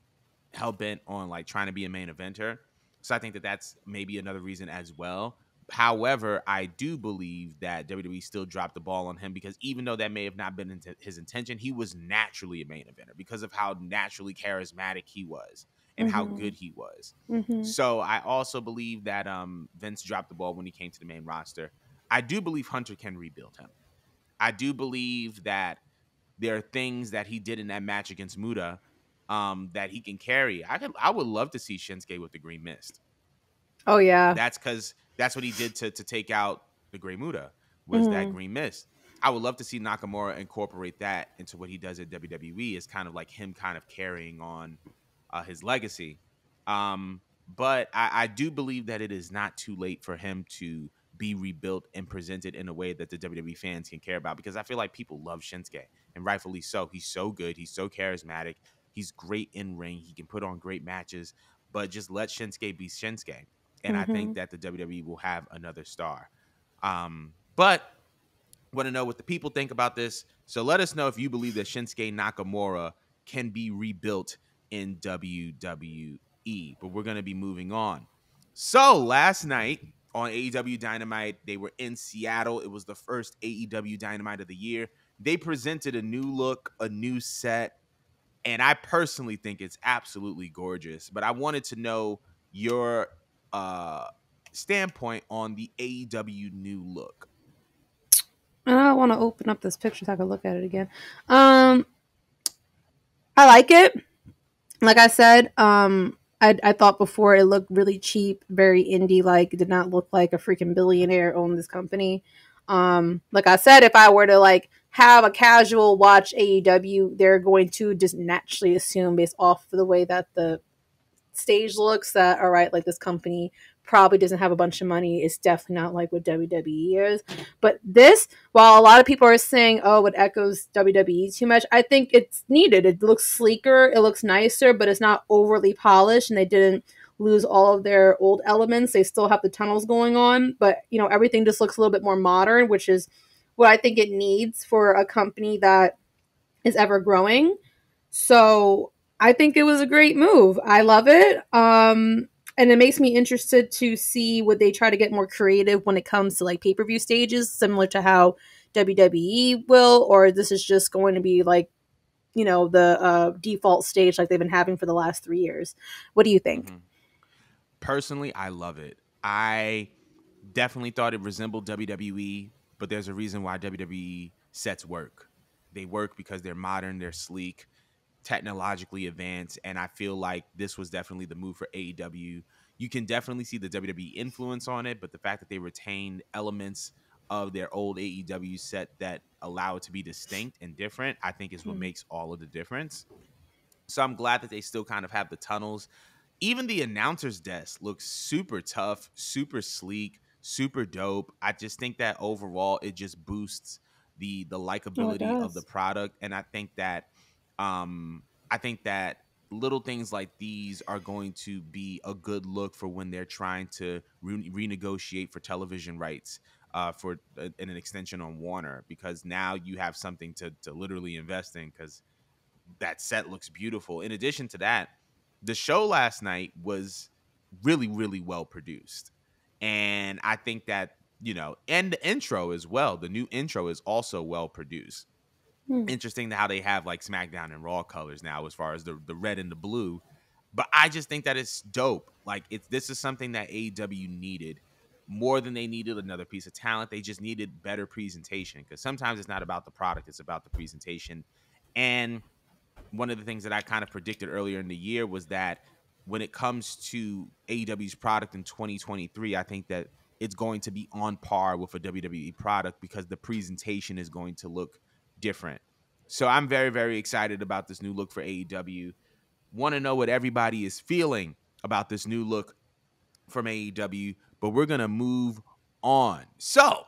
hell bent on like trying to be a main eventer. So I think that that's maybe another reason as well. However, I do believe that WWE still dropped the ball on him because even though that may have not been his intention, he was naturally a main eventer because of how naturally charismatic he was and how Mm-hmm. good he was. Mm-hmm. So I also believe that Vince dropped the ball when he came to the main roster. I do believe Hunter can rebuild him. I do believe that there are things that he did in that match against Muda that he can carry. I would love to see Shinsuke with the Green Mist. Oh yeah. That's because that's what he did to take out the Grey Muda was that Mm-hmm. Green Mist. I would love to see Nakamura incorporate that into what he does at WWE. Is kind of like him kind of carrying on his legacy. But I do believe that it is not too late for him to be rebuilt and presented in a way that the WWE fans can care about because I feel like people love Shinsuke and rightfully so. He's so good. He's so charismatic. He's great in ring. He can put on great matches, but just let Shinsuke be Shinsuke. And I Mm-hmm. think that the WWE will have another star. But want to know what the people think about this. So let us know if you believe that Shinsuke Nakamura can be rebuilt in WWE. But we're going to be moving on. So last night on AEW Dynamite, they were in Seattle. It was the first AEW Dynamite of the year. They presented a new look, a new set, and I personally think it's absolutely gorgeous. But I wanted to know your uh standpoint on the AEW new look. I want to open up this picture so I can look at it again. Um, I like it. Like I said, I thought before it looked really cheap, very indie like. It did not look like a freaking billionaire owned this company. Like I said, if I were to like have a casual watch AEW, they're going to just naturally assume based off of the way that the stage looks that all right, like this company probably doesn't have a bunch of money. It's definitely not like what WWE is. But this, while a lot of people are saying, oh, it echoes WWE too much, I think it's needed. It looks sleeker, it looks nicer, but it's not overly polished, and they didn't lose all of their old elements. They still have the tunnels going on, but everything just looks a little bit more modern, which is what I think it needs for a company that is ever growing. So I think it was a great move. I love it. And it makes me interested to see would they try to get more creative when it comes to like pay-per-view stages, similar to how WWE will, or this is just going to be like the default stage like they've been having for the last 3 years. What do you think? Hmm. Personally, I love it. I definitely thought it resembled WWE, but there's a reason why WWE sets work. They work because they're modern, they're sleek, technologically advanced, and I feel like this was definitely the move for AEW. You can definitely see the WWE influence on it, but the fact that they retained elements of their old AEW set that allow it to be distinct and different, I think is what Mm. makes all of the difference. So I'm glad that they still kind of have the tunnels. Even the announcer's desk looks super tough, super sleek, super dope. I just think that overall it just boosts the Oh, it likability of the does. product, and I think that little things like these are going to be a good look for when they're trying to renegotiate for television rights for an extension on Warner, because now you have something to literally invest in, because that set looks beautiful. In addition to that, the show last night was really, really well produced. And I think that, and the intro as well. The new intro is also well produced. Mm. Interesting how they have like SmackDown and Raw colors now as far as the red and the blue. But I just think that it's dope. Like this is something that AEW needed more than they needed another piece of talent. They just needed better presentation, because sometimes it's not about the product, it's about the presentation. And one of the things that I kind of predicted earlier in the year was that when it comes to AEW's product in 2023, I think that it's going to be on par with a WWE product, because the presentation is going to look different. So I'm very, very excited about this new look for AEW. Want to know what everybody is feeling about this new look from AEW, but we're going to move on. So,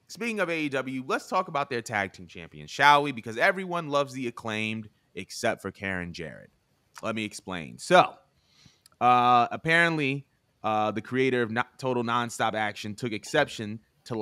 speaking of AEW, let's talk about their tag team champions, shall we? Because everyone loves the Acclaimed except for Karen Jarrett. Let me explain. So, apparently, the creator of Total Nonstop Action took exception to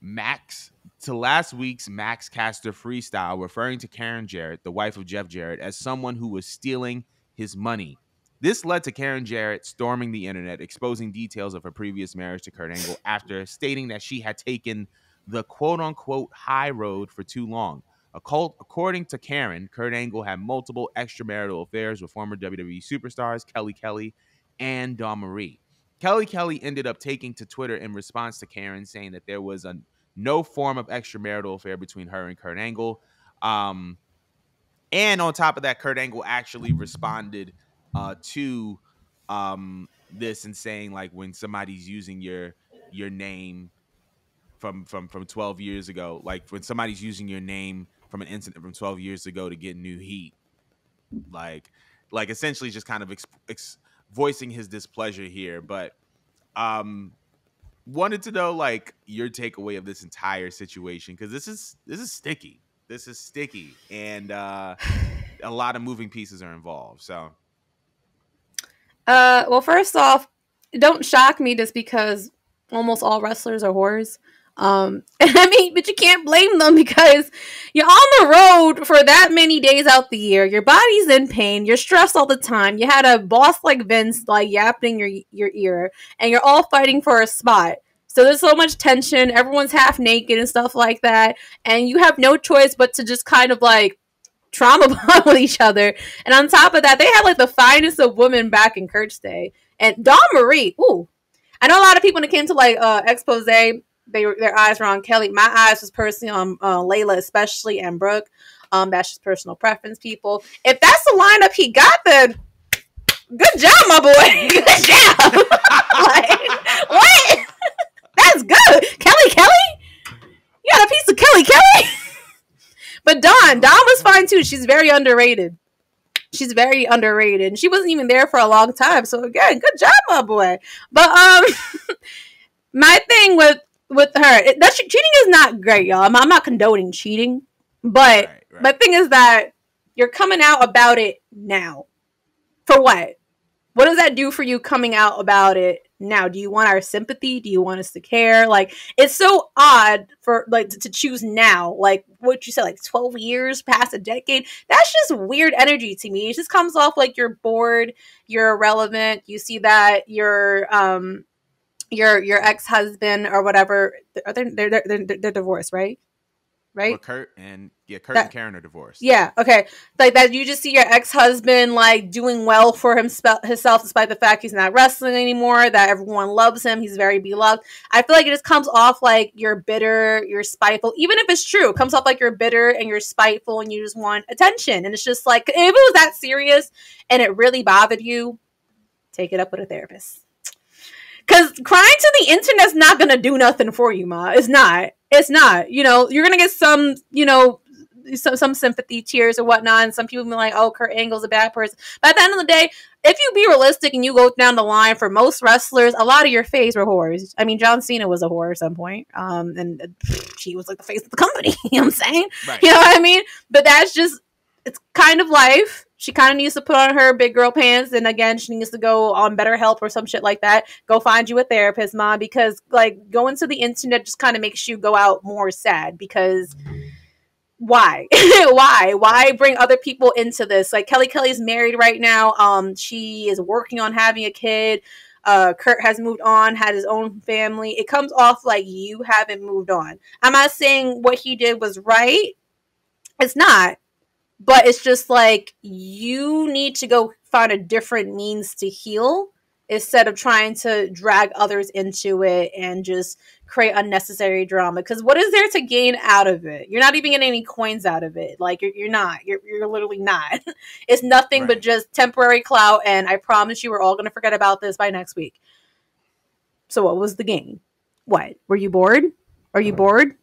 Max last week's Max Caster freestyle, referring to Karen Jarrett, the wife of Jeff Jarrett, as someone who was stealing his money. This led to Karen Jarrett storming the internet, exposing details of her previous marriage to Kurt Angle after stating that she had taken the quote-unquote high road for too long. According to Karen, Kurt Angle had multiple extramarital affairs with former WWE superstars Kelly Kelly and Dawn Marie. Kelly Kelly ended up taking to Twitter in response to Karen, saying that there was no form of extramarital affair between her and Kurt Angle. Um, and on top of that, Kurt Angle actually responded to this and saying, like, when somebody's using your name from 12 years ago, like when somebody's using your name from an incident from 12 years ago to get new heat, like essentially just kind of voicing his displeasure here. But um wanted to know like your takeaway of this entire situation, because this is sticky. This is sticky, and a lot of moving pieces are involved. So Well, first off, don't shock me just because almost all wrestlers are whores. I mean, but you can't blame them because you're on the road for that many days out the year. Your body's in pain. You're stressed all the time. You had a boss like Vince like yapping your ear, and you're all fighting for a spot. So there's so much tension. Everyone's half naked and stuff like that, and you have no choice but to just kind of like trauma bond with each other. And on top of that, they had like the finest of women back in Kurt's day. And Dawn Marie, ooh, I know a lot of people when it came to like expose, their eyes were on Kelly. My eyes was personally on Layla, especially, and Brooke. That's just personal preference, people. If that's the lineup he got, then good job, my boy. Good job. Like, what? That's good. Kelly? You got a piece of Kelly? But Dawn was fine too. She's very underrated. She's very underrated. And she wasn't even there for a long time. So again, good job, my boy. But my thing with her, cheating is not great, y'all. I'm not condoning cheating, but right. my thing is that you're coming out about it now. For what? What does that do for you coming out about it now? Do you want our sympathy? Do you want us to care? Like, it's so odd for like to choose now. Like what you said, like 12 years past a decade. That's just weird energy to me. It just comes off like you're bored, you're irrelevant. You see that your ex-husband or whatever, they're divorced, right? right? But Kurt and That Karen are divorced. Yeah, okay. Like that you just see your ex-husband like doing well for himself despite the fact he's not wrestling anymore, that everyone loves him, he's very beloved. I feel like it just comes off like you're bitter, you're spiteful. Even if it's true, it comes off like you're bitter and you're spiteful and you just want attention. And it's just like if it was that serious and it really bothered you, take it up with a therapist. Cause crying to the internet's not gonna do nothing for you, ma. It's not. It's not. You know, you're gonna get some, some sympathy tears or whatnot, and some people be like, "Oh, Kurt Angle's a bad person." But at the end of the day, if you be realistic and you go down the line, for most wrestlers, a lot of your faves were whores. I mean, John Cena was a whore at some point, and he was like the face of the company. You know what I'm saying? Right. You know what I mean? But that's just it's kind of life. She kind of needs to put on her big girl pants, and again, she needs to go on BetterHelp or some shit like that. Go find you a therapist, ma, because like going to the internet just kind of makes you go out more sad. Because why, why Right. bring other people into this? Like Kelly's married right now. She is working on having a kid. Kurt has moved on, had his own family. It comes off like you haven't moved on. I'm not saying what he did was right. It's not. But it's just like you need to go find a different means to heal instead of trying to drag others into it and just create unnecessary drama. Because what is there to gain out of it? You're not even getting any coins out of it. Like you're not. You're literally not. It's nothing but Right. just temporary clout. And I promise you, we're all gonna forget about this by next week. So what was the gain? What were you bored? Are you bored?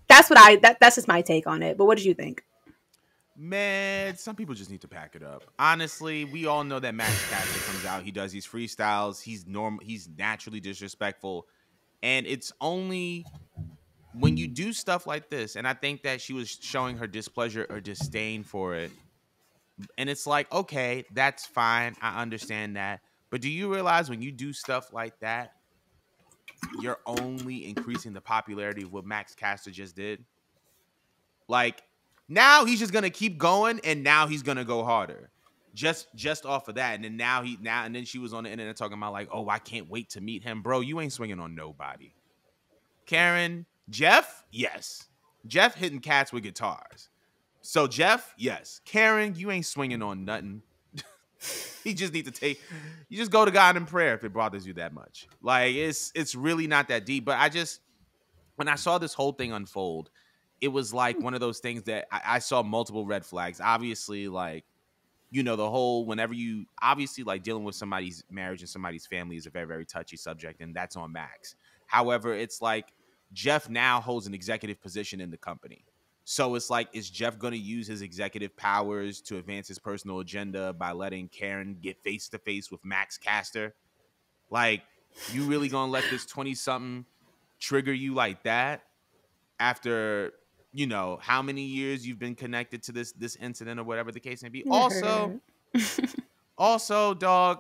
That's just my take on it. But what did you think? Man, some people just need to pack it up. Honestly, we all know that Max Caster comes out. He does these freestyles. He's normal. He's naturally disrespectful, and it's only when you do stuff like this. And I think that she was showing her displeasure or disdain for it. And it's like, okay, that's fine. I understand that. But do you realize when you do stuff like that, you're only increasing the popularity of what Max Caster just did? Like now he's just gonna keep going, and now he's gonna go harder, just off of that. And then now and then she was on the internet talking about like, oh, I can't wait to meet him, bro. You ain't swinging on nobody. Karen, Jeff, yes, Jeff hitting cats with guitars. So Jeff, yes. Karen, you ain't swinging on nothing. You just need to you just go to God in prayer if it bothers you that much. Like it's really not that deep. But I just when I saw this whole thing unfold, it was like one of those things that I saw multiple red flags. Obviously, like, the whole whenever you obviously like dealing with somebody's marriage and somebody's family is a very, very touchy subject, and that's on Max. However, it's like Jeff now holds an executive position in the company. So it's like, is Jeff going to use his executive powers to advance his personal agenda by letting Karen get face to face with Max Caster? Like, you really going to let this 20 something trigger you like that? After how many years you've been connected to this incident or whatever the case may be. Also, dog,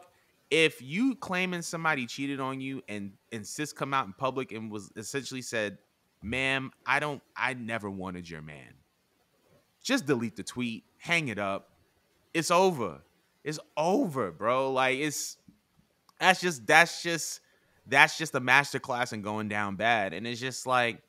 if you claiming somebody cheated on you and sis come out in public and was essentially said, ma'am, I never wanted your man, just delete the tweet, hang it up. It's over, bro. Like that's just a masterclass in going down bad. And it's just like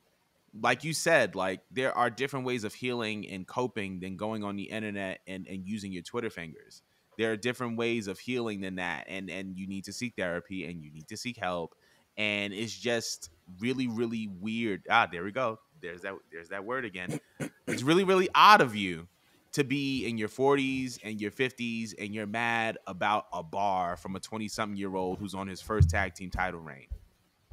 you said, like there are different ways of healing and coping than going on the internet and using your Twitter fingers. There are different ways of healing than that. And you need to seek therapy and you need to seek help. And it's just really, really weird. There we go. There's that word again. It's really, really odd of you to be in your 40s and your 50s and you're mad about a bar from a 20-something-year-old who's on his first tag team title reign.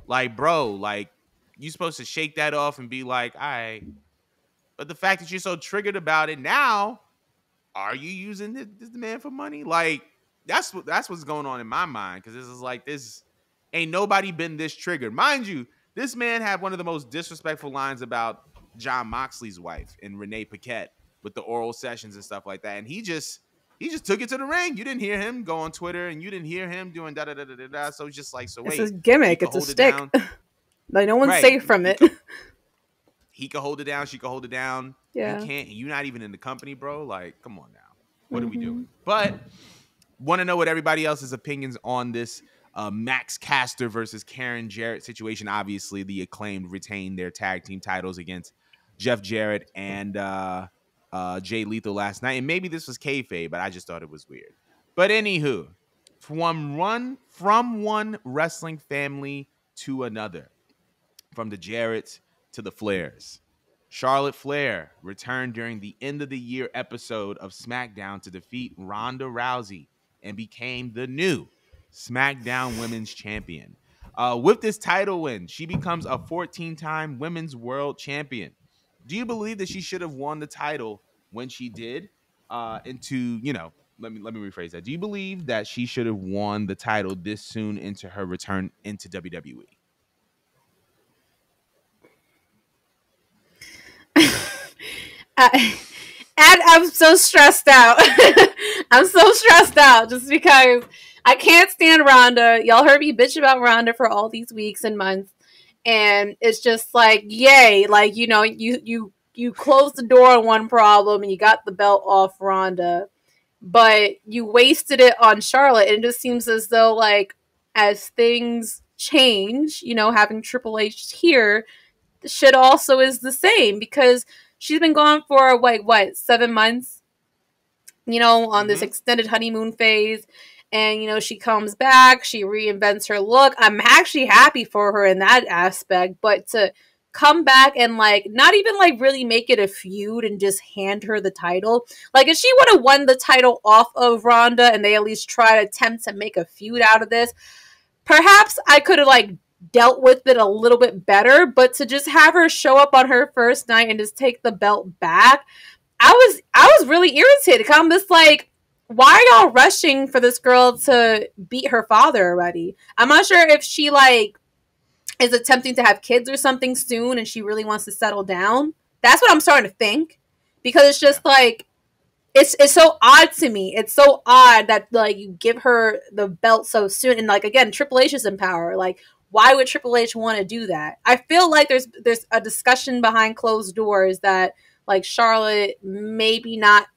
Like, bro, like, you supposed to shake that off and be like, all right. But the fact that you're so triggered about it now, are you using this man for money? Like, that's what's going on in my mind. Because this is like, this ain't nobody been this triggered. Mind you, this man had one of the most disrespectful lines about John Moxley's wife and Renee Paquette with the oral sessions and stuff like that. And he just took it to the ring. You didn't hear him go on Twitter and you didn't hear him doing da da da da da da. So it's just like, so It's wait, a he gimmick. could It's a hold it stick. down. Like no one's Right. safe from it. He could hold it down. She could hold it down. Yeah. You can't. You're not even in the company, bro. Like, come on now. What are we doing? But want to know what everybody else's opinions on this Max Caster versus Karen Jarrett situation. Obviously, the Acclaimed retained their tag team titles against Jeff Jarrett and Jay Lethal last night, and maybe this was kayfabe, but I just thought it was weird. But anywho, from one wrestling family to another, from the Jarretts to the Flairs. Charlotte Flair returned during the end of the year episode of SmackDown to defeat Ronda Rousey and became the new SmackDown Women's Champion. With this title win, she becomes a 14-time Women's World Champion. Do you believe that she should have won the title when she did? Let me rephrase that. Do you believe that she should have won the title this soon into her return into WWE? I, and I'm so stressed out. I'm so stressed out just because I can't stand Ronda. Y'all heard me bitch about Ronda for all these weeks and months, and it's just like, yay! Like, you closed the door on one problem and you got the belt off Ronda, but you wasted it on Charlotte. And it just seems as though, like, as things change, having Triple H here, the shit also is the same because she's been gone for like what, 7 months, on this Mm-hmm. extended honeymoon phase. And, she comes back, she reinvents her look. I'm actually happy for her in that aspect, but to come back and, like, not even, like, really make it a feud and just hand her the title. Like, if she would have won the title off of Ronda and they at least tried to attempt to make a feud out of this, perhaps I could have, like, dealt with it a little bit better. But to just have her show up on her first night and just take the belt back, I was really irritated. I'm just like, why are y'all rushing for this girl to beat her father already? I'm not sure if she, like, is attempting to have kids or something soon and she really wants to settle down. That's what I'm starting to think. Because it's Yeah. just like, it's so odd to me. It's so odd that, like, you give her the belt so soon. And, like, again, Triple H is in power. Like, why would Triple H want to do that? I feel like there's a discussion behind closed doors that, like, Charlotte maybe not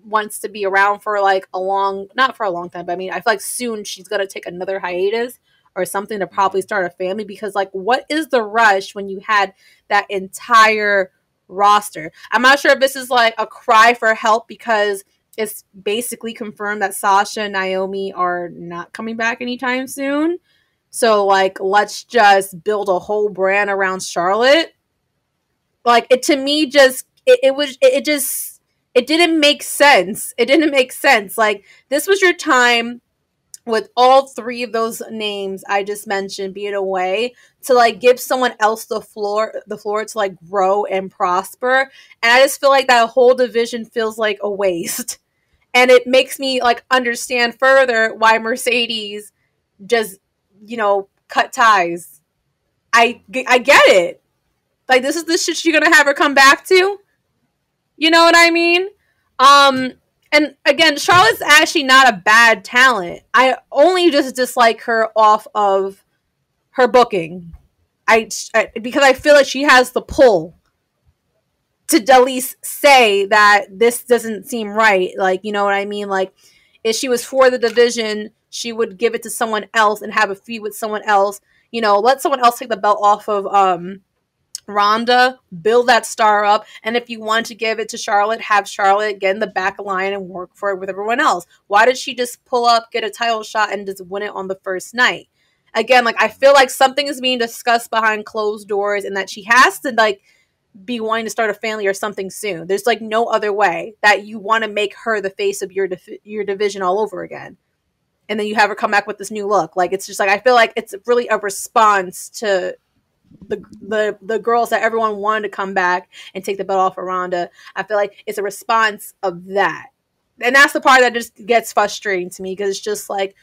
wants to be around for, like, not for a long time, but I mean, I feel like soon she's gonna take another hiatus or something to Mm-hmm. probably start a family. Because, like, what is the rush when you had that entire roster? I'm not sure if this is like a cry for help because it's basically confirmed that Sasha and Naomi are not coming back anytime soon. So, like, let's just build a whole brand around Charlotte. Like, it, to me, just it just, it didn't make sense. It didn't make sense. Like, this was your time with all three of those names I just mentioned being away to, like, give someone else the floor to, like, grow and prosper. And I just feel like that whole division feels like a waste. And it makes me, like, understand further why Mercedes just, cut ties. I get it. Like, this is the shit you're gonna have her come back to. You know what I mean? Um, and again, Charlotte's actually not a bad talent. I only just dislike her off of her booking. Because I feel like she has the pull to at least say that this doesn't seem right. Like, you know what I mean? Like, if she was for the division, she would give it to someone else and have a feud with someone else. Let someone else take the belt off of Ronda, build that star up, and if you want to give it to Charlotte, have Charlotte get in the back line and work for it with everyone else. Why did she just pull up, get a title shot, and just win it on the first night? Again, like, I feel like something is being discussed behind closed doors, and that she has to, like, be wanting to start a family or something soon. There's, like, no other way that you want to make her the face of your division all over again, and then you have her come back with this new look. Like, it's just like, I feel like it's really a response to the girls that everyone wanted to come back and take the belt off of Ronda. I feel like it's a response of that. And that's the part that just gets frustrating to me because it's just like,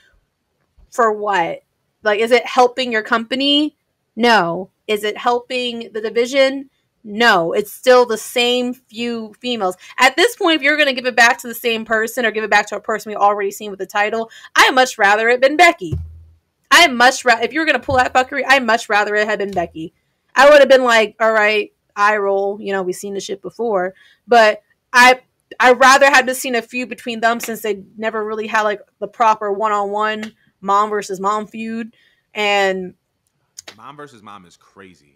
for what? Like, is it helping your company? No. Is it helping the division? No. It's still the same few females. At this point, if you're going to give it back to the same person or give it back to a person we already seen with the title, I'd much rather it been Becky. I much rather, if you were gonna pull that fuckery, I'd much rather it had been Becky. I would have been like, all right, eye roll, we've seen this shit before. But I rather have just seen a feud between them since they never really had, like, the proper one-on-one mom versus mom feud. And Mom versus mom is crazy.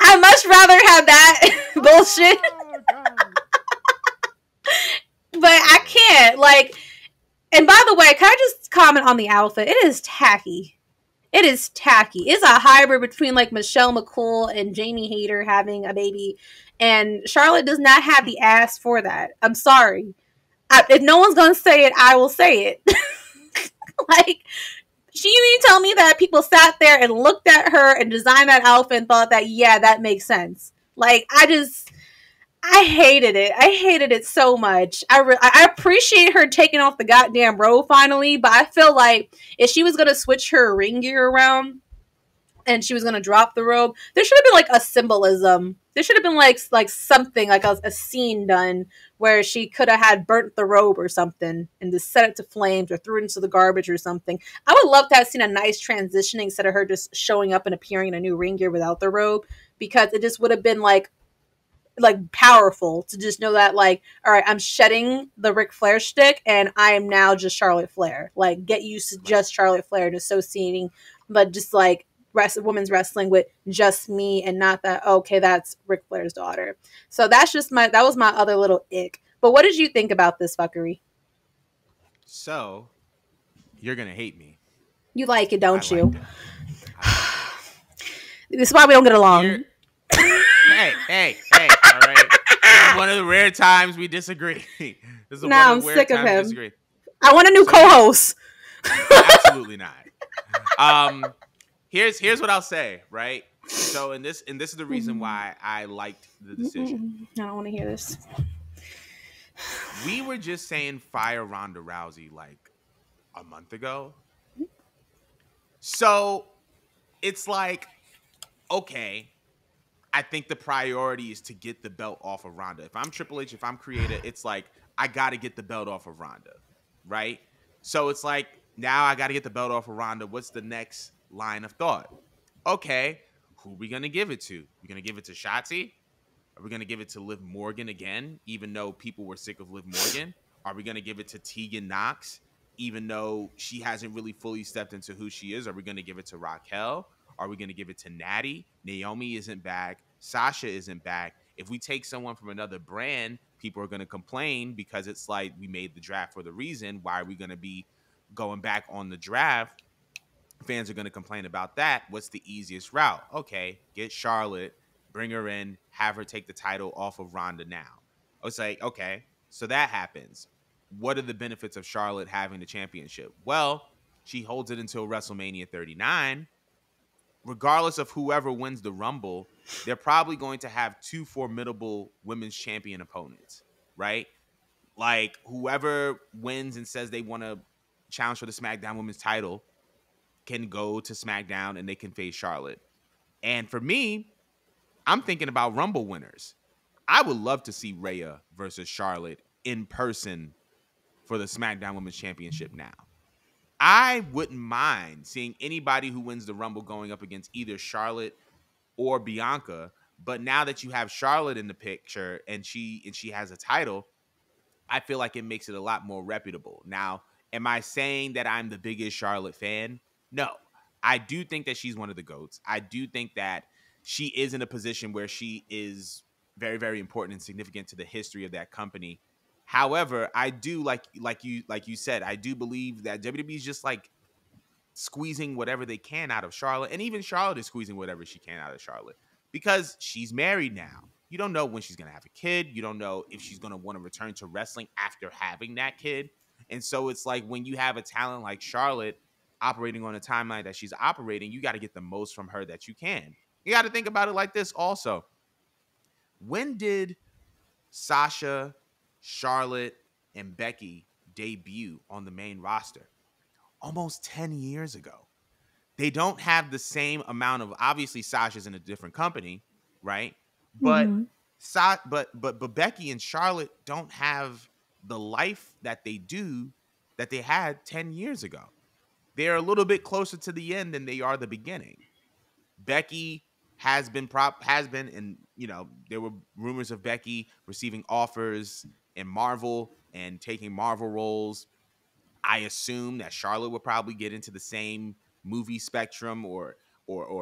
I I much rather have that bullshit, Oh God. but I Oh. can't. Like, and by the way, can I just comment on the outfit? It is tacky. It is tacky. It's a hybrid between like Michelle McCool and Jamie Hayter having a baby, and Charlotte does not have the ass for that. I'm sorry. If no one's gonna say it, I will say it. Like, she you tell me that people sat there and looked at her and designed that outfit and thought that, yeah, that makes sense. Like, I hated it. I hated it so much. I appreciate her taking off the goddamn robe finally, but I feel like if she was gonna switch her ring gear around and she was gonna drop the robe, there should have been like a symbolism. There should have been like something like a scene done where she could have had burnt the robe or something and just set it to flames or threw it into the garbage or something. I would love to have seen a nice transitioning instead of her just showing up and appearing in a new ring gear without the robe, because it just would have been like powerful to just know that, like, all right, I'm shedding the Ric Flair stick and I am now just Charlotte Flair. Like, get used to Right. just Charlotte Flair and associating, but just like women's wrestling with just me and not that, okay, that's Ric Flair's daughter. So that was my other little ick. But what did you think about this fuckery? So you're gonna hate me. You like it, I don't liked you? it. I liked it. This is why we don't get Here, along. hey. All right. This is one of the rare times we disagree. This is one Now of I'm the rare sick of times we him. disagree. I want a new So here, co-host. absolutely not. Um, here's what I'll say. Right. So and this is the reason why I liked the decision. I don't want to hear this. We were just saying fire Ronda Rousey like a month ago. So it's like, okay, I think the priority is to get the belt off of Ronda. If I'm Triple H, if I'm creator, it's like I got to get the belt off of Ronda, right? So it's like now I got to get the belt off of Ronda. What's the next line of thought? Okay, who are we gonna give it to? We gonna give it to Shotzi? Are we gonna give it to Liv Morgan again, even though people were sick of Liv Morgan? Are we gonna give it to Tegan Knox, even though she hasn't really fully stepped into who she is? Are we gonna give it to Raquel? Are we gonna give it to Natty? Naomi isn't back. Sasha isn't back. If we take someone from another brand, people are gonna complain because it's like we made the draft for the reason. Why are we gonna be going back on the draft? Fans are going to complain about that. What's the easiest route? Okay, get Charlotte, bring her in, have her take the title off of Ronda now. I was like, okay, so that happens. What are the benefits of Charlotte having the championship? Well, she holds it until WrestleMania 39. Regardless of whoever wins the Rumble, they're probably going to have two formidable women's champion opponents, right? Like whoever wins and says they want to challenge for the SmackDown Women's title can go to SmackDown and they can face Charlotte. And for me, I'm thinking about Rumble winners. I would love to see Rhea versus Charlotte in person for the SmackDown Women's Championship now. I wouldn't mind seeing anybody who wins the Rumble going up against either Charlotte or Bianca. But now that you have Charlotte in the picture and she has a title, I feel like it makes it a lot more reputable. Now, am I saying that I'm the biggest Charlotte fan? No. I do think that she's one of the GOATs. I do think that she is in a position where she is very, very important and significant to the history of that company. However, I do like you said, I do believe that WWE is just like squeezing whatever they can out of Charlotte. And even Charlotte is squeezing whatever she can out of Charlotte because she's married now. You don't know when she's going to have a kid. You don't know if she's going to want to return to wrestling after having that kid. And so it's like when you have a talent like Charlotte operating on a timeline that she's operating, you got to get the most from her that you can. You got to think about it like this also. When did Sasha, Charlotte, and Becky debut on the main roster? Almost 10 years ago. They don't have the same amount of, obviously Sasha's in a different company, right? But Mm-hmm. but Becky and Charlotte don't have the life that they had 10 years ago. They're a little bit closer to the end than they are the beginning. Becky has been and there were rumors of Becky receiving offers in Marvel and taking Marvel roles. I assume that Charlotte would probably get into the same movie spectrum or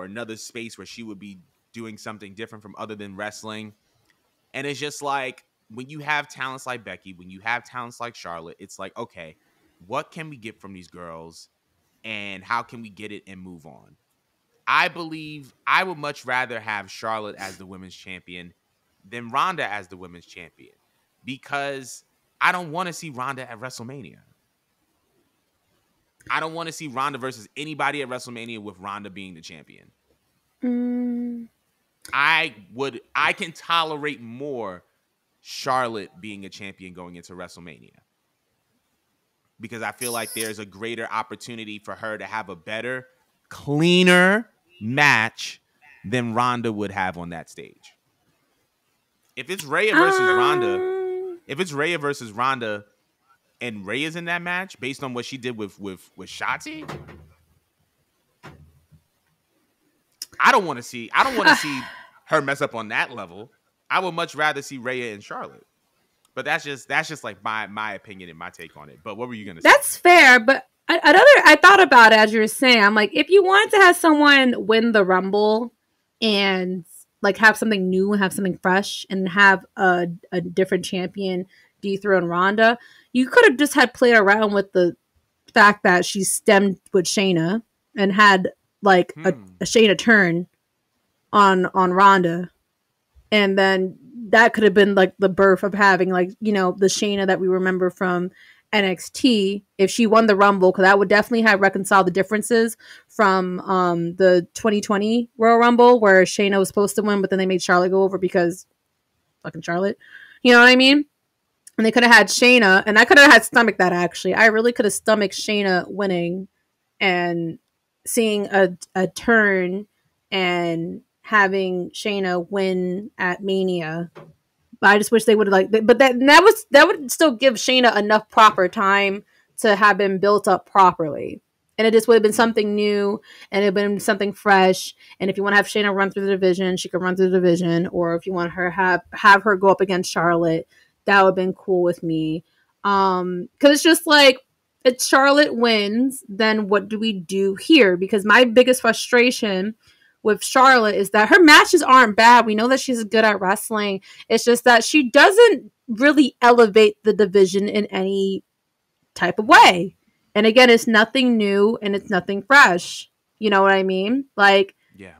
another space where she would be doing something different from other than wrestling. And it's just like when you have talents like Becky, when you have talents like Charlotte, it's like, okay, what can we get from these girls and how can we get it and move on? I believe I would much rather have Charlotte as the women's champion than Ronda as the women's champion because I don't want to see Ronda at WrestleMania. I don't want to see Ronda versus anybody at WrestleMania with Ronda being the champion. Mm. I can tolerate more Charlotte being a champion going into WrestleMania because I feel like there's a greater opportunity for her to have a better, cleaner match than Ronda would have on that stage. If it's Rhea versus Ronda, Um, if it's Rhea versus Ronda and Rhea's in that match based on what she did with Shotzi, I don't want to see her mess up on that level. I would much rather see Rhea and Charlotte. But that's just like my opinion and my take on it. But what were you gonna say? that's fair, but I thought about it as you were saying. I'm like, if you wanted to have someone win the Rumble and like have something new and have something fresh and have a different champion dethrone Ronda, you could have just had played around with the fact that she stemmed with Shayna and had like a Shayna turn on Ronda, and then that could have been like the birth of having like the Shayna that we remember from NXT if she won the Rumble, because that would definitely have reconciled the differences from the 2020 Royal Rumble where Shayna was supposed to win, but then they made Charlotte go over because fucking Charlotte. You know what I mean? And they could have had Shayna, and I could have had stomach that actually. I really could have stomached Shayna winning and seeing a turn and having Shayna win at Mania. But I just wish they would have but that would still give Shayna enough proper time to have been built up properly. And it just would have been something new and it would have been something fresh. And if you want to have Shayna run through the division, she could run through the division. Or if you want her have her go up against Charlotte, that would have been cool with me. Because it's just like if Charlotte wins, then what do we do here? Because my biggest frustration with Charlotte is that her matches aren't bad. We know that she's good at wrestling. It's just that she doesn't really elevate the division in any type of way. And again, it's nothing new and it's nothing fresh. You know what I mean? Like, Yeah.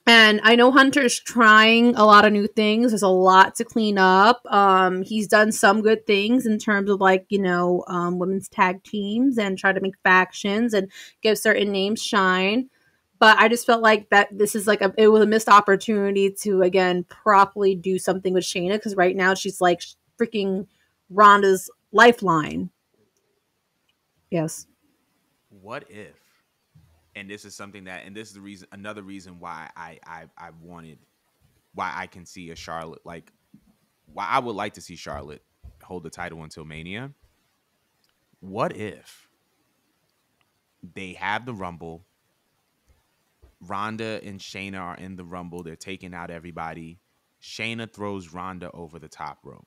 and I know Hunter's trying a lot of new things. There's a lot to clean up. He's done some good things in terms of like, women's tag teams and try to make factions and give certain names shine. But I just felt like that this is like it was a missed opportunity to again properly do something with Shayna, because right now she's like freaking Ronda's lifeline. Yes. What if? And this is something that, and this is the reason, another reason why I wanted, why I can see a Charlotte, like why I would like to see Charlotte hold the title until Mania. What if they have the Rumble? Ronda and Shayna are in the Rumble. They're taking out everybody. Shayna throws Ronda over the top rope.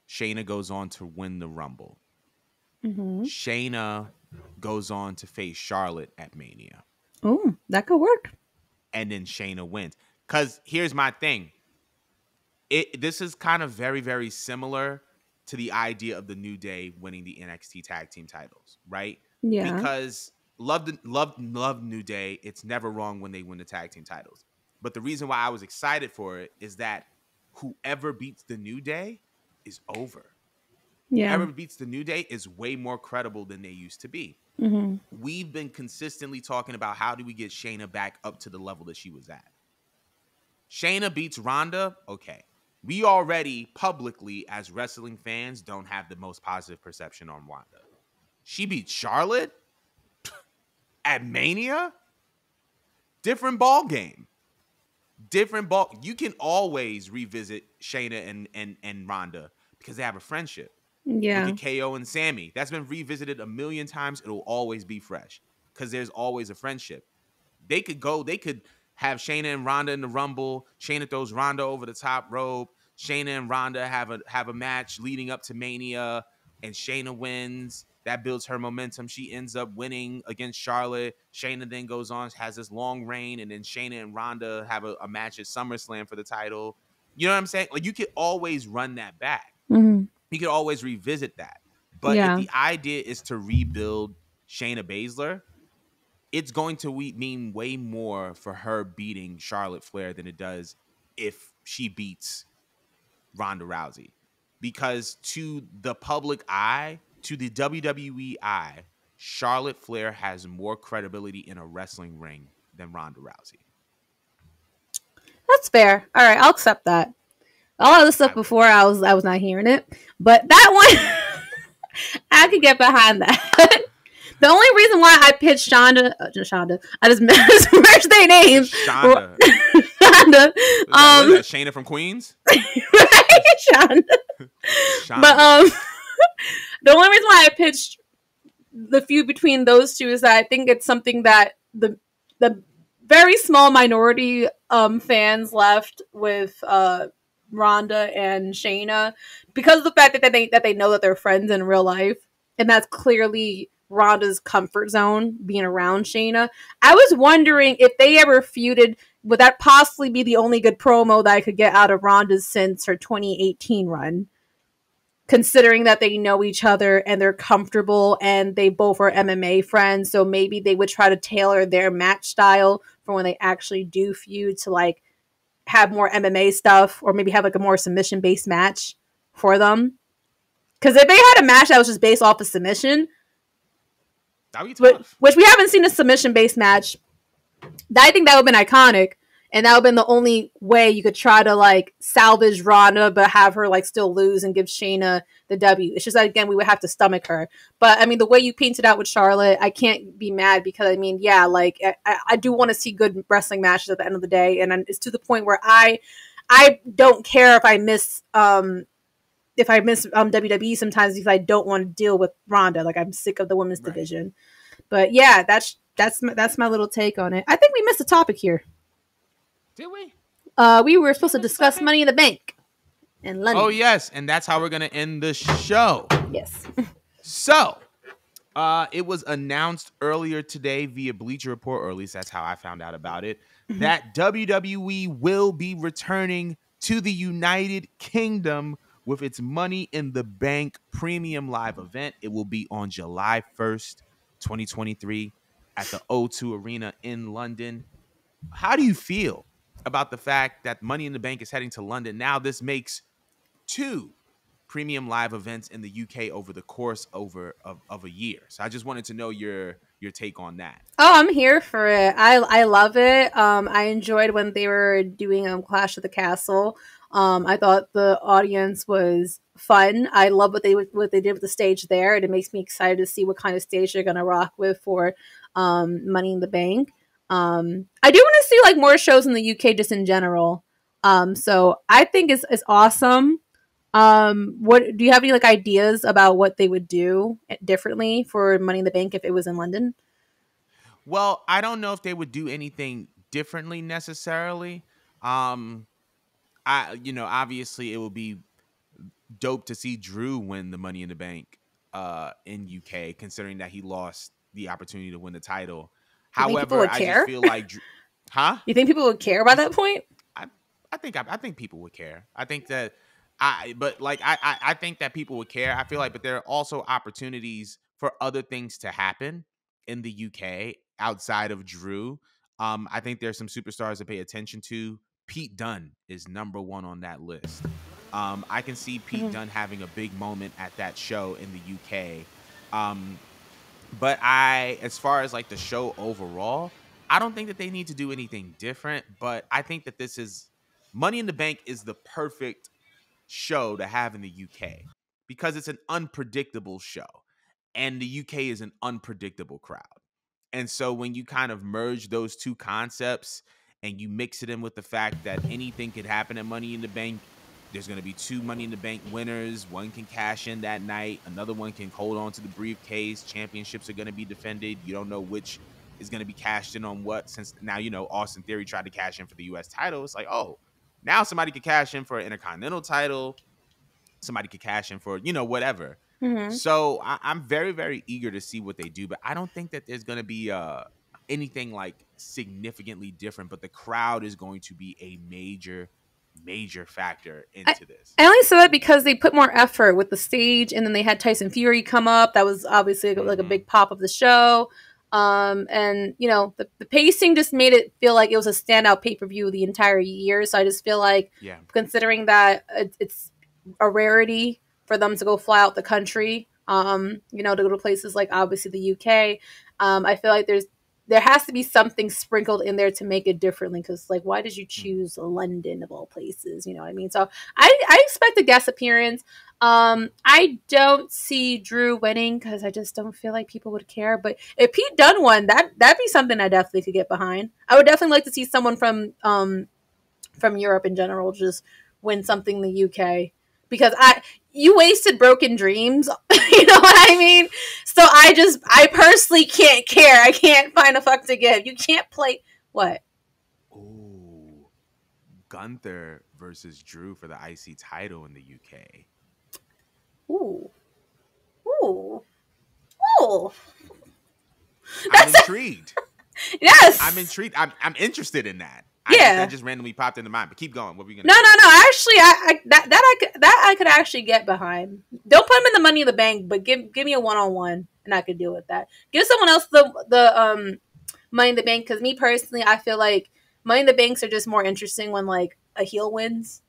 Shayna goes on to win the Rumble. Mm-hmm. Shayna goes on to face Charlotte at Mania. Oh, that could work. And then Shayna wins. Because here's my thing. This is kind of very, very similar to the idea of the New Day winning the NXT tag team titles, right? Yeah. Because love New Day. It's never wrong when they win the tag team titles. But the reason why I was excited for it is that whoever beats the New Day is over. Yeah. Whoever beats the New Day is way more credible than they used to be. Mm-hmm. We've been consistently talking about how do we get Shayna back up to the level that she was at. Shayna beats Ronda, okay. We already publicly, as wrestling fans, don't have the most positive perception on Ronda. She beats Charlotte at Mania? Different ball game. You can always revisit Shayna and Ronda because they have a friendship. Yeah. Look at KO and Sammy. That's been revisited a million times. It'll always be fresh because there's always a friendship. They could have Shayna and Ronda in the Rumble. Shayna throws Ronda over the top rope. Shayna and Ronda have a match leading up to Mania, and Shayna wins. That builds her momentum. She ends up winning against Charlotte. Shayna then goes on, has this long reign, and then Shayna and Ronda have a match at SummerSlam for the title. You know what I'm saying? Like, you could always run that back. Hmm. You could always revisit that. But if Yeah. the idea is to rebuild Shayna Baszler, it's going to mean way more for her beating Charlotte Flair than it does if she beats Ronda Rousey. Because to the public eye, to the WWE eye, Charlotte Flair has more credibility in a wrestling ring than Ronda Rousey. That's fair. All right, I'll accept that. All of the stuff I before, I was not hearing it, but that one I could get behind that. The only reason why I pitched Shonda, I just merged their names. Shonda. Shonda, What is that? Shayna from Queens? right? Shonda. Shonda. But the only reason why I pitched the feud between those two is that I think it's something that the very small minority fans left with Rhonda and Shayna, because of the fact that they know that they're friends in real life, and that's clearly Rhonda's comfort zone, being around Shayna. I was wondering if they ever feuded, would that possibly be the only good promo that I could get out of Rhonda since her 2018 run? Considering that they know each other and they're comfortable and they both are MMA friends, so maybe they would try to tailor their match style for when they actually do feud to like have more MMA stuff, or maybe have like a more submission based match for them. Because if they had a match that was just based off of submission, That'd be tough. which we haven't seen a submission based match, I think that would have been iconic. And that would have been the only way you could try to like salvage Ronda, but have her like still lose and give Shayna the W. It's just that, again, we would have to stomach her. But I mean, the way you painted out with Charlotte, I can't be mad, because I mean, yeah, like I do want to see good wrestling matches at the end of the day, and it's to the point where I don't care if I miss WWE sometimes, because I don't want to deal with Ronda. Like, I'm sick of the women's Right. division. But yeah, that's my little take on it. I think we missed a topic here. Did we? We were supposed to Missed a discuss topic? Money in the Bank in London. Oh, yes. And that's how we're going to end the show. Yes. So, it was announced earlier today via Bleacher Report, or at least that's how I found out about it, that WWE will be returning to the United Kingdom with its Money in the Bank premium live event. It will be on July 1st, 2023 at the O2 Arena in London. How do you feel about the fact that Money in the Bank is heading to London? Now this makes two premium live events in the UK over the course of a year. So I just wanted to know your take on that. Oh, I'm here for it. I love it. I enjoyed when they were doing Clash of the Castle. I thought the audience was fun. I love what they did with the stage there, and it makes me excited to see what kind of stage they're gonna rock with for Money in the Bank. I do want to see like more shows in the UK just in general. So I think it's awesome. What do you have any like ideas about what they would do differently for Money in the Bank if it was in London? Well, I don't know if they would do anything differently necessarily. Obviously it would be dope to see Drew win the Money in the Bank in UK, considering that he lost the opportunity to win the title. Do you think people However, would I care? just feel like huh? You think people would care by that point? I I think people would care. I think that I think that people would care. I feel like, but there are also opportunities for other things to happen in the UK outside of Drew. I think there's some superstars to pay attention to. Pete Dunne is number one on that list. I can see Pete Mhm. Dunne having a big moment at that show in the UK. But as far as like the show overall, I don't think that they need to do anything different. But I think that Money in the Bank is the perfect show to have in the UK because it's an unpredictable show, and the UK is an unpredictable crowd. And so when you kind of merge those two concepts and you mix it in with the fact that anything could happen at Money in the Bank, there's going to be two Money in the Bank winners. One can cash in that night. Another one can hold on to the briefcase. Championships are going to be defended. You don't know which is going to be cashed in on what. Since now, Austin Theory tried to cash in for the U.S. title. It's like, oh, now somebody could cash in for an Intercontinental title. Somebody could cash in for, whatever. Hmm. So I'm very, very eager to see what they do, but I don't think that there's going to be anything like significantly different. But the crowd is going to be a major, major factor I, into this. I only saw that because they put more effort with the stage, and then they had Tyson Fury come up. That was obviously like a Hmm. big pop of the show. And the pacing just made it feel like it was a standout pay per view the entire year. So I just feel like, Yeah. considering that it's a rarity for them to go fly out the country, to go to places like obviously the UK, I feel like there has to be something sprinkled in there to make it differently, because like, why did you Hmm. choose London of all places, you know what I mean? So I expect a guest appearance. I don't see Drew winning because I just don't feel like people would care, but if Pete Dunne won, that'd be something I definitely could get behind. I would definitely like to see someone from Europe in general just win something in the UK, because I you wasted Broken Dreams, you know what I mean? So I personally can't care. I can't find a fuck to give. You can't play what? Ooh, Gunther versus Drew for the IC title in the UK. Ooh. Ooh. Ooh. I'm That's intrigued. I'm yes. intrigued. I'm interested in that. That Yeah. just randomly popped into mind. But keep going. What were you gonna No, say? no, no. Actually, I could actually get behind. Don't put him in the Money in the Bank, but give me a one on one, and I could deal with that. Give someone else the Money in the Bank, because me personally, I feel like Money in the Banks are just more interesting when like a heel wins.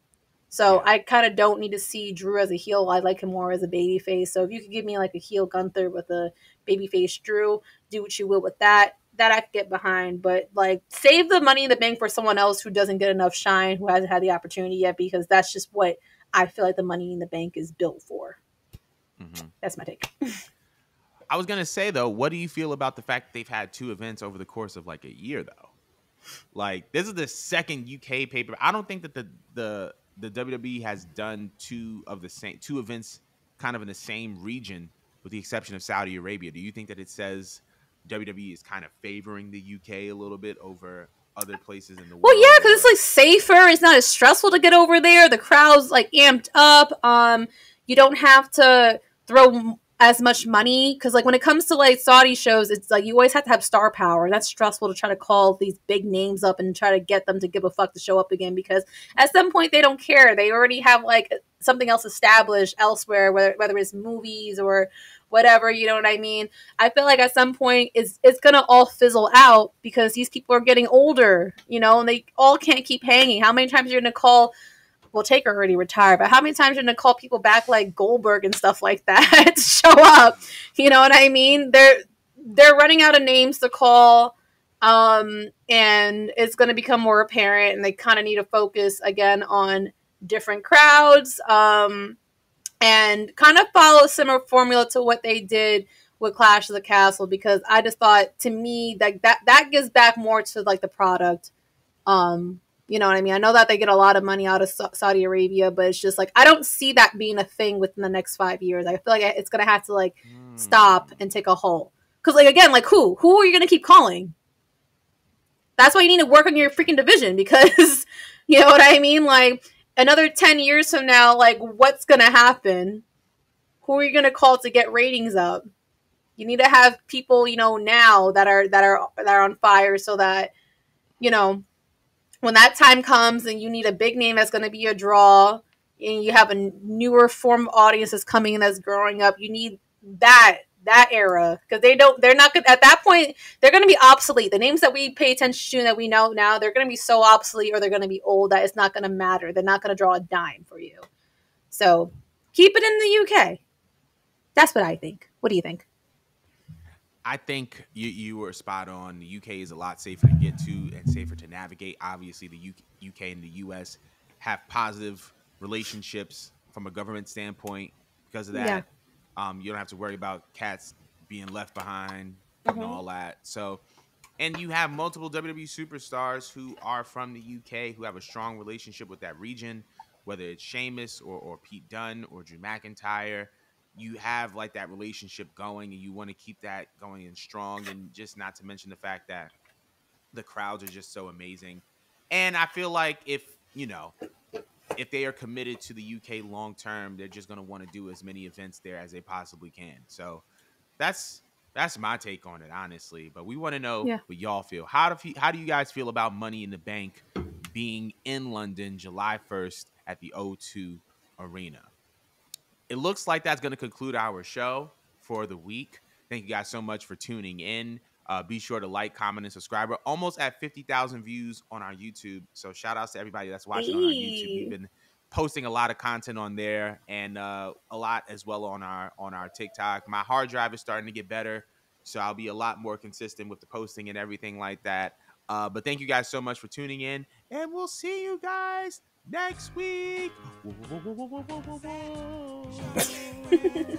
So Yeah. I kind of don't need to see Drew as a heel. I like him more as a baby face. So if you could give me like a heel Gunther with a baby face Drew, do what you will with that. That I could get behind. But like, save the Money in the Bank for someone else who doesn't get enough shine, who hasn't had the opportunity yet, because that's just what I feel like the Money in the Bank is built for. Hmm. That's my take. I was gonna say though, what do you feel about the fact that they've had two events over the course of like a year though? Like this is the second UK paper. I don't think that the WWE has done two events kind of in the same region, with the exception of Saudi Arabia. Do you think that it says WWE is kind of favoring the UK a little bit over other places in the Well, yeah, world, because it's or like safer. It's not as stressful to get over there. The crowd's like amped up. You don't have to throw as much money, because like when it comes to like Saudi shows, it's like you always have to have star power. That's stressful to try to call these big names up and try to get them to give a fuck to show up again, because at some point they don't care. They already have like something else established elsewhere, whether it's movies or whatever. You know what I mean? I feel like at some point it's gonna all fizzle out, because these people are getting older, and they all can't keep hanging. How many times you're gonna call? Well, Taker already retired, but how many times you're gonna call people back like Goldberg and stuff like that to show up? You know what I mean? They're running out of names to call, and it's gonna become more apparent, and they kind of need to focus again on different crowds. And kind of follow a similar formula to what they did with Clash of the Castle, because I just thought, to me, that gives back more to like the product. You know what I mean? I know that they get a lot of money out of Saudi Arabia, but it's just like I don't see that being a thing within the next 5 years. I feel like it's gonna have to like stop hmm, and take a halt. Because like, again, like who are you gonna keep calling? That's why you need to work on your freaking interesting? division, because you know what I mean. Like, another 10 years from now, like what's gonna happen? Who are you going to call to get ratings up? You need to have people, now that are on fire, so that, you know, when that time comes and you need a big name that's going to be a draw, and you have a newer form of audience that's coming in, that's growing up, you need that era, because they're not good at that point. They're going to be obsolete. The names that we pay attention to and that we know now, they're going to be so obsolete, or they're going to be old, that it's not going to matter. They're not going to draw a dime for you. So keep it in the UK. That's what I think. What do you think? I think you were spot on. The UK is a lot safer to get to and safer to navigate. Obviously, the UK and the US have positive relationships from a government standpoint because of Yeah. that. You don't have to worry about cats being left behind and Mm-hmm. all that. So, and you have multiple WWE superstars who are from the UK who have a strong relationship with that region, whether it's Sheamus or Pete Dunne or Drew McIntyre. You have like that relationship going, and you want to keep that going and strong. And just not to mention the fact that the crowds are just so amazing. And I feel like if they are committed to the UK long term, they're just going to want to do as many events there as they possibly can. So that's that's my take on it, honestly. But we want to know Yeah. what y'all feel. How do you guys feel about Money in the Bank being in London July 1st at the O2 Arena? It looks like that's going to conclude our show for the week. Thank you guys so much for tuning in. Be sure to like, comment, and subscribe. We're almost at 50,000 views on our YouTube. So shout outs to everybody that's watching on our YouTube. We've Hey. been posting a lot of content on there and a lot as well on our TikTok. My hard drive is starting to get better, so I'll be a lot more consistent with the posting and everything like that. But thank you guys so much for tuning in, and we'll see you guys next week. Whoa, whoa, whoa, whoa, whoa, whoa, whoa, whoa.